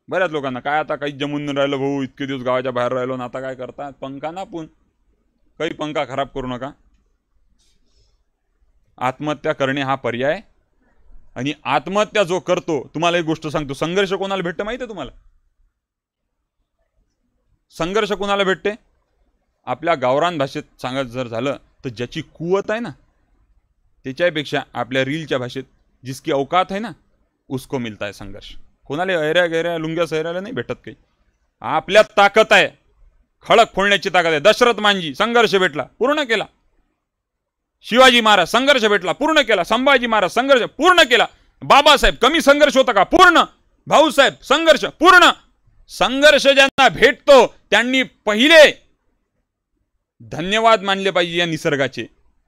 Speaker 1: बऱ्याच लोकांना काय आता काही जमून नाही राहिलं भाऊ, इतके दिवस गावाच्या बाहेर राहिलो ना, आता काय करतात पंखा नापून. काही पंखा खराब करू नका. आत्महत्या करणे हा पर्याय. आणि आत्महत्या जो करतो, तुम्हाला एक गोष्ट सांगतो, संघर्ष कोणाला भेटते माहिती आहे तुम्हाला? संघर्ष कोणाला भेटते? आपल्या गावरान भाषेत सांगत जर झालं तर ज्याची कुवत आहे ना त्याच्यापेक्षा आपल्या रीलच्या भाषेत जिसकी औकात है ना उसको मिलता है संघर्ष. कोणाला ऐऱ्या गैऱ्या लुंग्या सैऱ्याला नाही भेटत काही. आपल्यात ताकद आहे, खडक फोडण्याची ताकद आहे. दशरथ मांजी संघर्ष भेटला पूर्ण केला. शिवाजी महाराज संघर्ष भेटला पूर्ण केला. संभाजी महाराज संघर्ष पूर्ण केला. बाबासाहेब कमी संघर्ष होता का? पूर्ण. भाऊसाहेब संघर्ष पूर्ण. संघर्ष ज्यांना भेटतो त्यांनी पहिले धन्यवाद मानले पाहिजे या निसर्गाचे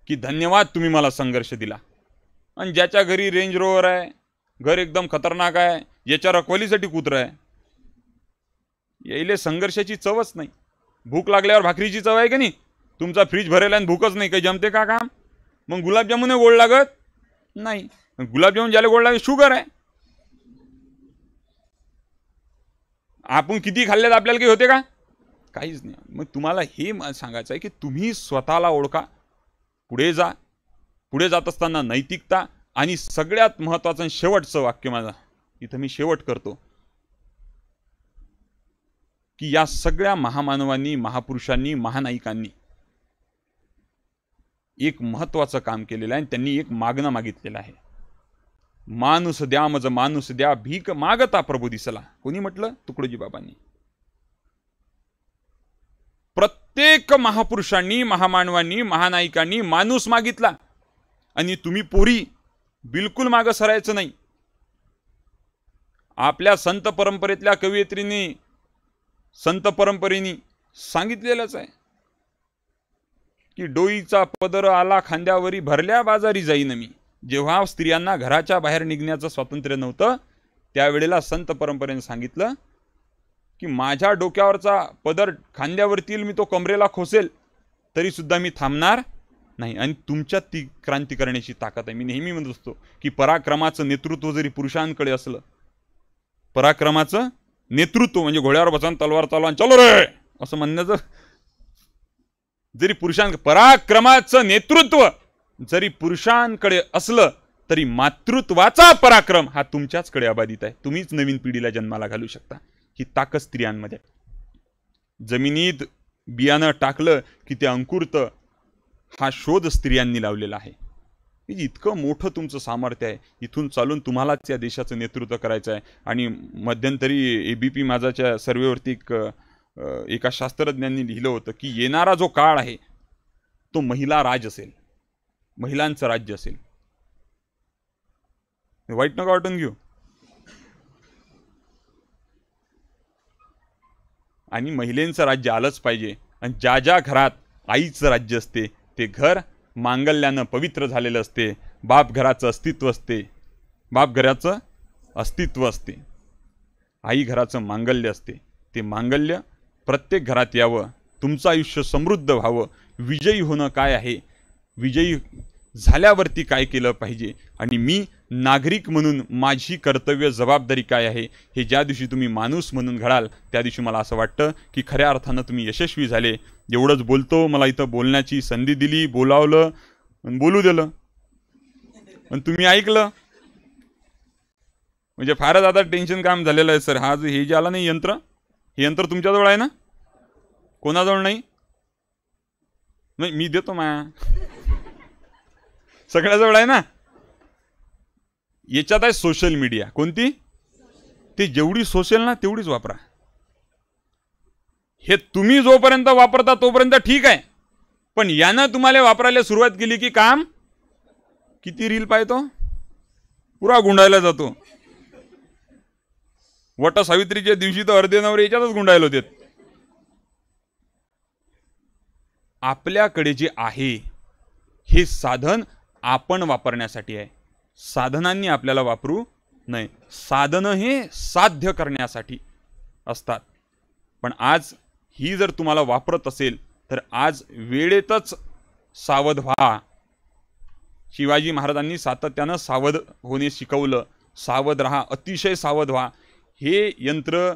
Speaker 1: की धन्यवाद तुम्ही मला संघर्ष दिला. आणि ज्याच्या घरी रेंज रोवर आहे, घर एकदम खतरनाक आहे, याच्या रखवालीसाठी कुत्र आहे, यायले संघर्षाची चवच नाही. भूक लागल्यावर भाकरीची चव आहे की नाही? तुमचा फ्रीज भरेला आणि भूकच नाही, काही जमते का काम? मग गुलाबजामुन गोड लागत नाही. गुलाबजामुन ज्याला गोड लागत शुगर आहे. आपण किती खाल्ल्यात आपल्याला काही होते का? काहीच नाही. मग तुम्हाला हे सांगायचं आहे की तुम्ही स्वतःला ओळखा, पुढे जा. पुढे जात असताना नैतिकता. आणि सगळ्यात महत्त्वाचं शेवटचं वाक्य माझा इथं मी शेवट करतो की या सगळ्या महामानवांनी, महापुरुषांनी, महानायकांनी एक महत्त्वाचं काम केलेलं आहे आणि त्यांनी एक मागणं मागितलेलं आहे. माणूस द्या मज माणूस द्या, भीक मागता प्रभू दिसला. कोणी म्हटलं? तुकडोजी बाबांनी. प्रत्येक महापुरुषांनी, महामानवांनी, महानायकांनी माणूस मागितला. आणि तुम्ही पोरी बिलकुल मागं सरायचं नाही. आपल्या संत परंपरेतल्या कवयित्रींनी, संत परंपरेनी सांगितलेलंच आहे की डोईचा पदर आला खांद्यावरी, भरल्या बाजारी जाईन मी. जेव्हा स्त्रियांना घराच्या बाहेर निघण्याचं स्वातंत्र्य नव्हतं त्यावेळेला संत परंपरेने सांगितलं की माझ्या डोक्यावरचा पदर खांद्यावरती मी तो कमरेला खोसेल तरी सुद्धा मी थांबणार नाही. आणि तुमच्यात ती क्रांती करण्याची ताकद आहे. मी नेहमी म्हणत असतो की पराक्रमाचं नेतृत्व जरी पुरुषांकडे असलं, पराक्रमाचं नेतृत्व म्हणजे घोड्यावर बसून तलवार चालवा चलो रे असं म्हणण्याचं जरी पराक्रमाचं नेतृत्व जरी पुरुषांकडे असलं तरी मातृत्वाचा पराक्रम हा तुमच्याचकडे अबाधित आहे. तुम्हीच नवीन पिढीला जन्माला घालू शकता. ही ताकद स्त्रियांमध्ये. जमिनीत बियाणं टाकलं की ते अंकुरतं. हा शोध स्त्रियांनी लावलेला आहे. इतकं मोठं तुमचं सामर्थ्य आहे, इथून चालून तुम्हालाच या देशाचं नेतृत्व करायचं आहे. आणि मध्यंतरी ABP माझाच्या सर्वेवरती एका शास्त्रज्ञांनी लिहिलं होतं की येणारा जो काळ आहे तो महिला राज असेल, महिलांचं राज्य असेल. वाईट नका वाटून घेऊ. आणि महिलेंचं राज्य आलंच पाहिजे. आणि ज्या ज्या घरात आईचं राज्य असते ते घर मांगल्यानं पवित्र झालेलं असते. बाप घराचं अस्तित्व असते, बाप घराचं अस्तित्व असते. आई घराचं मांगल्य असते. ते मांगल्य प्रत्येक घरात यावं, तुमचं आयुष्य समृद्ध व्हावं. विजयी होणं काय आहे, विजयी झाल्यावरती काय केलं पाहिजे, आणि मी नागरिक म्हणून माझी कर्तव्य जबाबदारी काय आहे, हे ज्या दिवशी तुम्ही माणूस म्हणून घडाल त्या दिवशी मला असं वाटतं की खऱ्या अर्थानं तुम्ही यशस्वी झाले. एवढंच बोलतो. मला इथं बोलण्याची संधी दिली, बोलावलं, बोलू दिलं, पण तुम्ही ऐकलं म्हणजे फारच आता टेन्शन काम झालेलं आहे सर. हा हे जे आला नाही यंत्र, हे यंत्र तुमच्याजवळ आहे ना? कोणाजवळ नाही? नाही, मी देतो माया. सगळ्याजवळ आहे ना? याच्यात आहे सोशल मीडिया. कोणती? ते जेवढी सोशल ना तेवढीच वापरा. हे तुम्ही जोपर्यंत वापरता तोपर्यंत ठीक आहे, पण यानं तुम्हाला वापरायला सुरुवात केली की काम किती रील पाहतो, पुरा गुंडायला जातो. वट सावित्रीच्या दिवशी तर अर्धे नवरे याच्यातच गुंडायला होते. आपल्याकडे जे आहे हे साधन आपण वापरण्यासाठी आहे. साधनांनी आपल्याला वापरू नाही. साधनं हे साध्य करण्यासाठी असतात. पण आज ही जर तुम्हाला वापरत असेल तर आज वेळेतच सावध व्हा. शिवाजी महाराजांनी सातत्यानं सावध होणे शिकवलं. सावध राहा, अतिशय सावध व्हा. हे यंत्र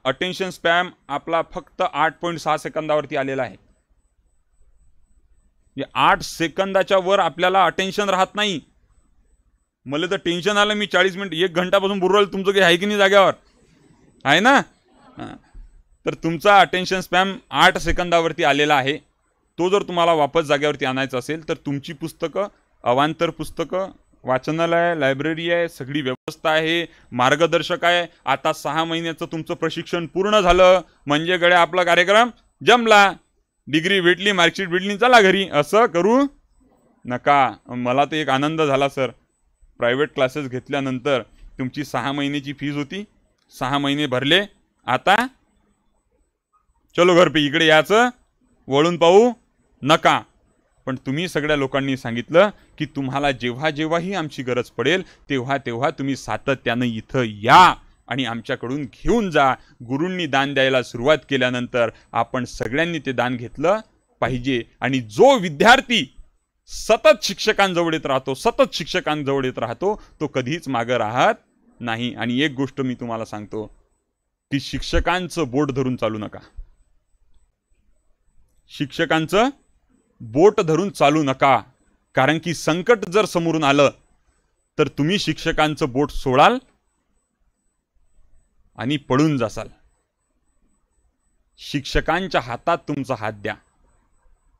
Speaker 1: अटेन्शन स्पॅम आपला फक्त 8.6 सेकंदावरती आलेला आहे. 8 सेकंदाच्या वर आपल्याला अटेन्शन राहत नाही. मला तर टेन्शन आलं, मी 40 मिनिट 1 घंटापासून बोलू राहिलो. तुमचं काही आहे की नाही जाग्यावर? आहे ना? तर तुमचा अटेन्शन स्पॅम 8 सेकंदावरती आलेला आहे. तो जर तुम्हाला वापस जाग्यावरती आणायचा असेल तर तुमची पुस्तकं, अवांतर पुस्तकं, वाचनालय, लायब्ररी आहे, सगळी व्यवस्था आहे, मार्गदर्शक आहे. आता 6 महिन्याचं तुमचं प्रशिक्षण पूर्ण झालं म्हणजे गड्या आपला कार्यक्रम जमला. डिग्री भेटली, मार्कशीट भेटली, चला घरी. असं करू नका. मला तर एक आनंद झाला सर. प्रायव्हेट क्लासेस घेतल्यानंतर तुमची 6 महिन्याची फीज होती, 6 महिने भरले. आता चलो घर पे, इकडे यायचं, वळून पाहू नका. पण तुम्ही सगळ्या लोकांनी सांगितलं की तुम्हाला जेव्हा जेव्हाही आमची गरज पडेल तेव्हा तेव्हा तुम्ही सातत्यानं इथं या आणि आमच्याकडून घेऊन जा. गुरूंनी दान द्यायला सुरुवात केल्यानंतर आपण सगळ्यांनी ते दान घेतलं पाहिजे. आणि जो विद्यार्थी सतत शिक्षकांजवळ येत राहतो, सतत शिक्षकांजवळ येत राहतो, तो कधीच मागं राहत नाही. आणि एक गोष्ट मी तुम्हाला सांगतो की शिक्षकांचं बोट धरून चालू नका. शिक्षकांचं बोट धरून चालू नका. कारण की संकट जर समोरून आलं तर तुम्ही शिक्षकांचं बोट सोडाल आणि पडून जासाल. शिक्षकांच्या हातात तुमचा हात द्या.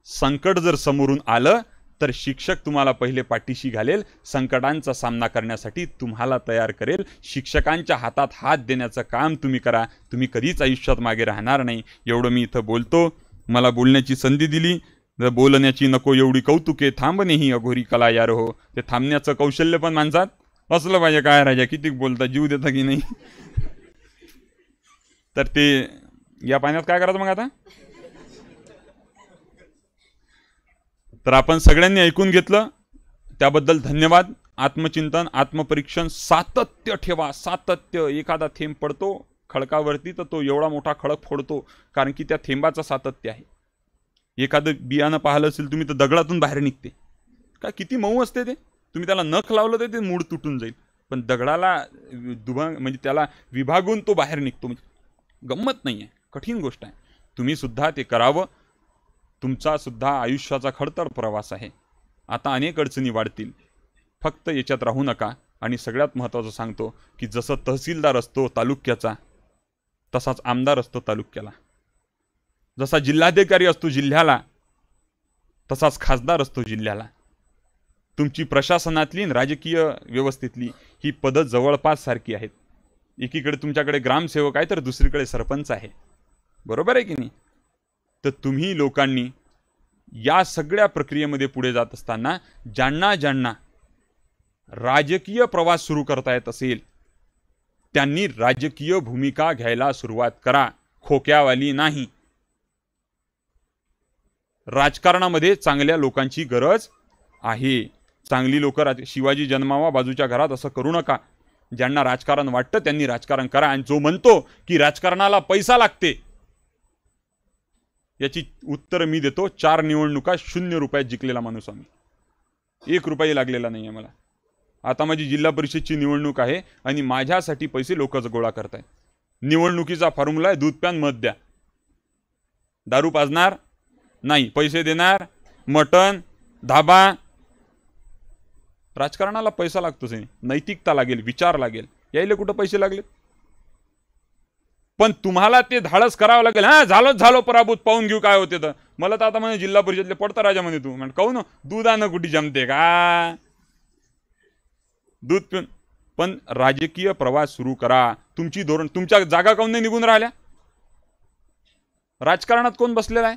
Speaker 1: संकट जर समोरून आलं तर शिक्षक तुम्हाला पहिले पाठीशी घालेल, संकटांचा सामना करण्यासाठी तुम्हाला तयार करेल. शिक्षकांच्या हातात हात देण्याचं काम तुम्ही करा. तुम्ही कधीच आयुष्यात मागे राहणार नाही. एवढं मी इथं बोलतो. मला बोलण्याची संधी दिली. बोलण्याची नको एवढी कौतुके, थांबणे ही अघोरी कला यार हो. ते थांबण्याचं कौशल्य पण माणसात असलं पाहिजे. काय राजा किती बोलता, जीव देता की नाही? तर ते या पाण्यात काय करायचं मग आता? तर आपण सगळ्यांनी ऐकून घेतलं त्याबद्दल धन्यवाद. आत्मचिंतन, आत्मपरीक्षण, सातत्य ठेवा. सातत्य. एखादा थेंब पडतो खडकावरती तर तो एवढा मोठा खडक फोडतो, कारण की त्या थेंबाचं सातत्य आहे. एखादं बियाणं पाहिलं असेल तुम्ही तर दगडातून बाहेर निघते. काय किती मऊ असते ते. तुम्ही त्याला नख लावलं तर ते मूळ तुटून जाईल, पण दगडाला म्हणजे त्याला विभागून तो बाहेर निघतो. म्हणजे गंमत नाही आहे, कठीण गोष्ट आहे. तुम्ही सुद्धा ते करावं. तुमचा सुद्धा आयुष्याचा खडतर प्रवास आहे. आता अनेक अडचणी वाढतील. फक्त याच्यात राहू नका. आणि सगळ्यात महत्त्वाचं सांगतो की जसं तहसीलदार असतो तालुक्याचा, तसाच आमदार असतो तालुक्याला. जसा जिल्हाधिकारी असतो जिल्ह्याला, तसाच खासदार असतो जिल्ह्याला. तुमची प्रशासनातली आणि राजकीय व्यवस्थेतली ही पदं जवळपास सारखी आहेत. एकीकडे तुमच्याकडे ग्रामसेवक आहे तर दुसरीकडे सरपंच आहे. बरोबर आहे की नाही? तर तुम्ही लोकांनी या सगळ्या प्रक्रियेमध्ये पुढे जात असताना ज्यांना ज्यांना राजकीय प्रवास सुरू करता येत असेल त्यांनी राजकीय भूमिका घ्यायला सुरुवात करा, खोक्यावाली नाही. राजकारणामध्ये चांगल्या लोकांची गरज आहे. चांगली लोक शिवाजी जन्मावा बाजूच्या घरात असं करू नका. ज्यांना राजकारण वाटतं त्यांनी राजकारण करा. आणि जो म्हणतो की राजकारणाला पैसा लागते, याची उत्तर मी देतो. 4 निवडणुका 0 रुपयात जिंकलेला माणूस आम्ही. 1 रुपया लागलेला नाही आहे मला. आता माझी जिल्हा परिषदची निवडणूक आहे आणि माझ्यासाठी पैसे लोकच गोळा करतायत. निवडणुकीचा फॉर्म्युला आहे, दूध प्यान मत द्या. दारू पाजणार नाही, पैसे देणार, मटण, धाबा. राजकारणाला पैसा लागतोच, नैतिकता लागेल, विचार लागेल. यायला कुठं पैसे लागले? पण तुम्हाला ते धाडस करावं लागेल. हा झालो पराभूत, पाहून घेऊ काय होते. तर मला तर आता म्हणे जिल्हा परिषदले पडता राजा म्हणे तू म्हण कहू ना दुधानं कुठे जमते का दूध पिऊन. पण राजकीय प्रवास सुरू करा. तुमची धोरण, तुमच्या जागा काऊन नाही निघून राहिल्या? राजकारणात कोण बसलेला आहे?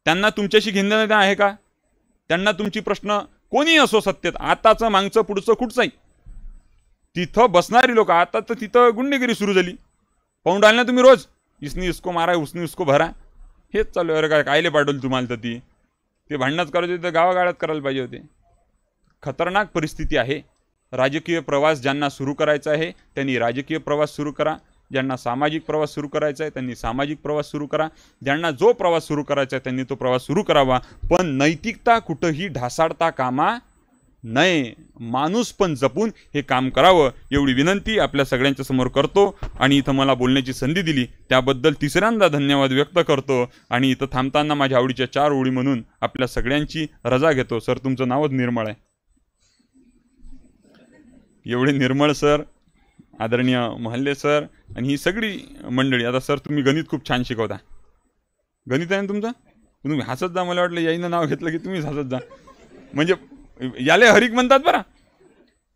Speaker 1: त्यांना तुमच्याशी घेणं आहे का? त्यांना तुमची प्रश्न कोणी असो सत्तेत, आताचं मागचं पुढचं कुठचंही, तिथं बसणारी लोक. आता तर तिथं गुंडेगिरी सुरू झाली. पाहून राहिले ना तुम्ही रोज, इसनी इसको मारा, उसनी उसको भरा. हेच चालू आहे. अरे कायले पाठवली तुम्हाला? तर ते भांडणच करायचे होते, गावागाड्यात करायला पाहिजे होते. खतरनाक परिस्थिती आहे. राजकीय प्रवास ज्यांना सुरू करायचा आहे त्यांनी राजकीय प्रवास सुरू करा. ज्यांना सामाजिक प्रवास सुरू करायचा आहे त्यांनी सामाजिक प्रवास सुरू करा. ज्यांना जो प्रवास सुरू करायचा आहे त्यांनी तो प्रवास सुरू करावा. पण नैतिकता कुठंही ढासाळता कामा नये. माणूस पण जपून हे काम करावं एवढी विनंती आपल्या सगळ्यांच्या समोर करतो. आणि इथं मला बोलण्याची संधी दिली त्याबद्दल तिसऱ्यांदा धन्यवाद व्यक्त करतो. आणि इथं थांबताना माझ्या आवडीच्या 4 ओळी म्हणून आपल्या सगळ्यांची रजा घेतो. सर, तुमचं नावच निर्मळ आहे. एवढे निर्मळ सर, आदरणीय महल्ले सर आणि ही सगळी मंडळी. आता सर तुम्ही गणित खूप छान शिकवता. गणित आहे ना तुमचं? तुम्ही हसत जा. मला वाटलं याईनं नाव घेतलं की तुम्हीच हसत जा. म्हणजे याले हरिक म्हणतात बरं.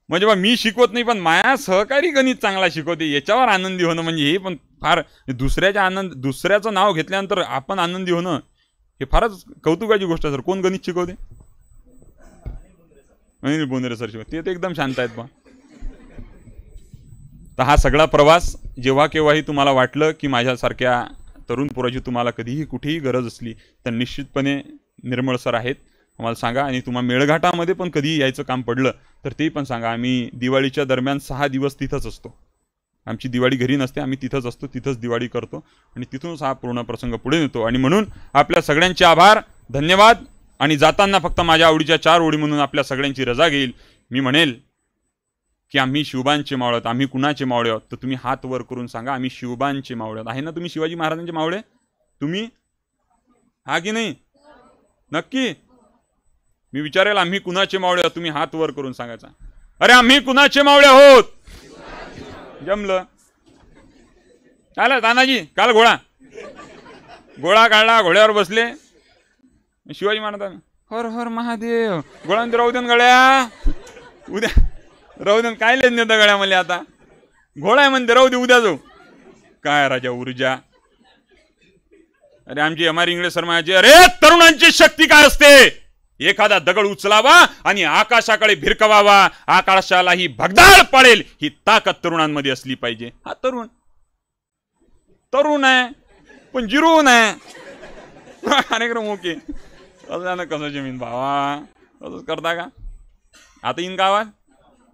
Speaker 1: म्हणजे बा मी शिकवत नाही पण माया सहकारी गणित चांगला शिकवते, याच्यावर आनंदी होणं म्हणजे हे पण फार दुसऱ्याचं नाव घेतल्यानंतर आपण आनंदी होणं हे फारच कौतुकाची गोष्ट आहे. सर कोण गणित शिकवते? अनिल बोंद्रे सर शिकवते. ते एकदम शांत आहेत बा. तर हा सगळा प्रवास जेव्हा केव्हाही तुम्हाला वाटलं की माझ्यासारख्या तरुण पोराची तुम्हाला कधीही कुठेही गरज असली तर निश्चितपणे निर्मळ सर आहेत, आम्हाला सांगा. आणि तुम्हाला मेळघाटामध्ये पण कधीही यायचं काम पडलं तर तेही पण सांगा. आम्ही दिवाळीच्या दरम्यान 6 दिवस तिथंच असतो. आमची दिवाळी घरी नसते, आम्ही तिथंच असतो, तिथंच दिवाळी करतो आणि तिथूनच हा पूर्ण प्रसंग पुढे नेतो. आणि म्हणून आपल्या सगळ्यांचे आभार, धन्यवाद. आणि जाताना फक्त माझ्या आवडीच्या 4 ओळी म्हणून आपल्या सगळ्यांची रजा घेईल. मी म्हणेल की आम्ही शिवबांचे मावळे आहोत. आम्ही कुणाचे मावळे आहोत? तर तुम्ही हात वर करून सांगा आम्ही शिवबांचे मावळे आहोत. आहे ना तुम्ही शिवाजी महाराजांचे मावळे? तुम्ही हा की नाही? नक्की मी विचारेल आम्ही कुणाचे मावळे आहोत? तुम्ही हात वर करून सांगायचा. अरे आम्ही कुणाचे मावळे आहोत? जमलं. चाल तानाजी, काल घोडा काढला, घोड्यावर बसले. शिवाजी महाराज हर हर महादेव. घोड्यांवर राहू देन गड्या, उद्या राहू देन. काय लेन देतं गड्या मला? आता घोडा आहे म्हणते, राहू दे उद्या जाऊ. काय राजा ऊर्जा. अरे आमची एम आर इंग्लिश सर म्हणायचे, अरे तरुणांची शक्ती काय असते? एखादा दगड उचलावा आणि आकाशाकडे भिरकवावा, आकाशालाही भगदाळ पडेल ही ताकद तरुणांमध्ये असली पाहिजे. हा तरुण आहे पण जिरून आहे. कार्यक्रम ओके कसं जमीन भावा असंच करता का? आता इन गावात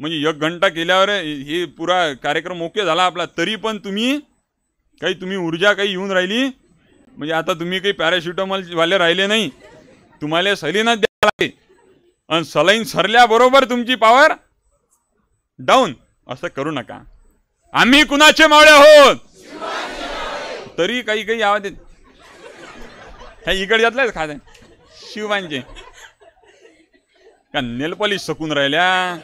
Speaker 1: म्हणजे 1 घंटा केल्यावर हे पुरा कार्यक्रम ओके झाला आपला, तरी पण तुम्ही ऊर्जा काही येऊन राहिली म्हणजे आता तुम्ही काही पॅराशुटामॉल वाले राहिले नाही, तुम्हाला सलीनच द्यायला लागते. आणि सलाईन सरल्याबरोबर तुमची पॉवर डाऊन. असं करू नका. आम्ही कुणाचे मावळे आहोत? तरी काही आवाज येत. ह्या इकडच्यातल्याच खात आहे शिवबांचे का नेलपॉलिश सकून राहिल्या.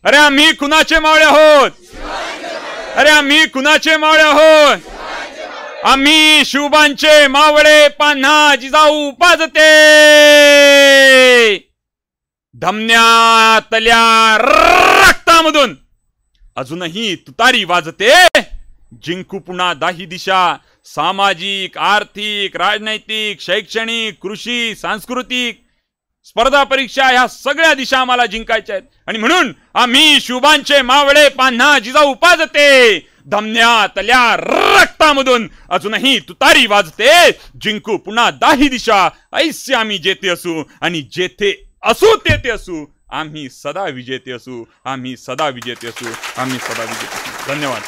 Speaker 1: अरे आम्ही कुणाचे मावळे आहोत? अरे आम्ही कुणाचे मावळे आहोत? आम्ही शिवबांचे मावळे. पान्हा जिजाऊ पाजते. धमन्यातल्या रक्तामधून अजूनही तुतारी वाजते. जिंकू पुन्हा 10 दिशा. सामाजिक, आर्थिक, राजनैतिक, शैक्षणिक, कृषी, सांस्कृतिक, स्पर्धा परीक्षा ह्या सगळ्या दिशा आम्हाला जिंकायच्या आहेत. आणि म्हणून आम्ही शुभांचे मावळे पान्हा जिजाऊ पाजते. धमन्यातल्या रक्तामधून अजूनही तुतारी वाजते. जिंकू पुन्हा 10 दिशा. ऐसे आम्ही जेथे असू आणि जेथे असू तेथे असू. आम्ही सदा विजेते असू. आम्ही सदा विजेते असू. आम्ही सदा विजेते असू. धन्यवाद.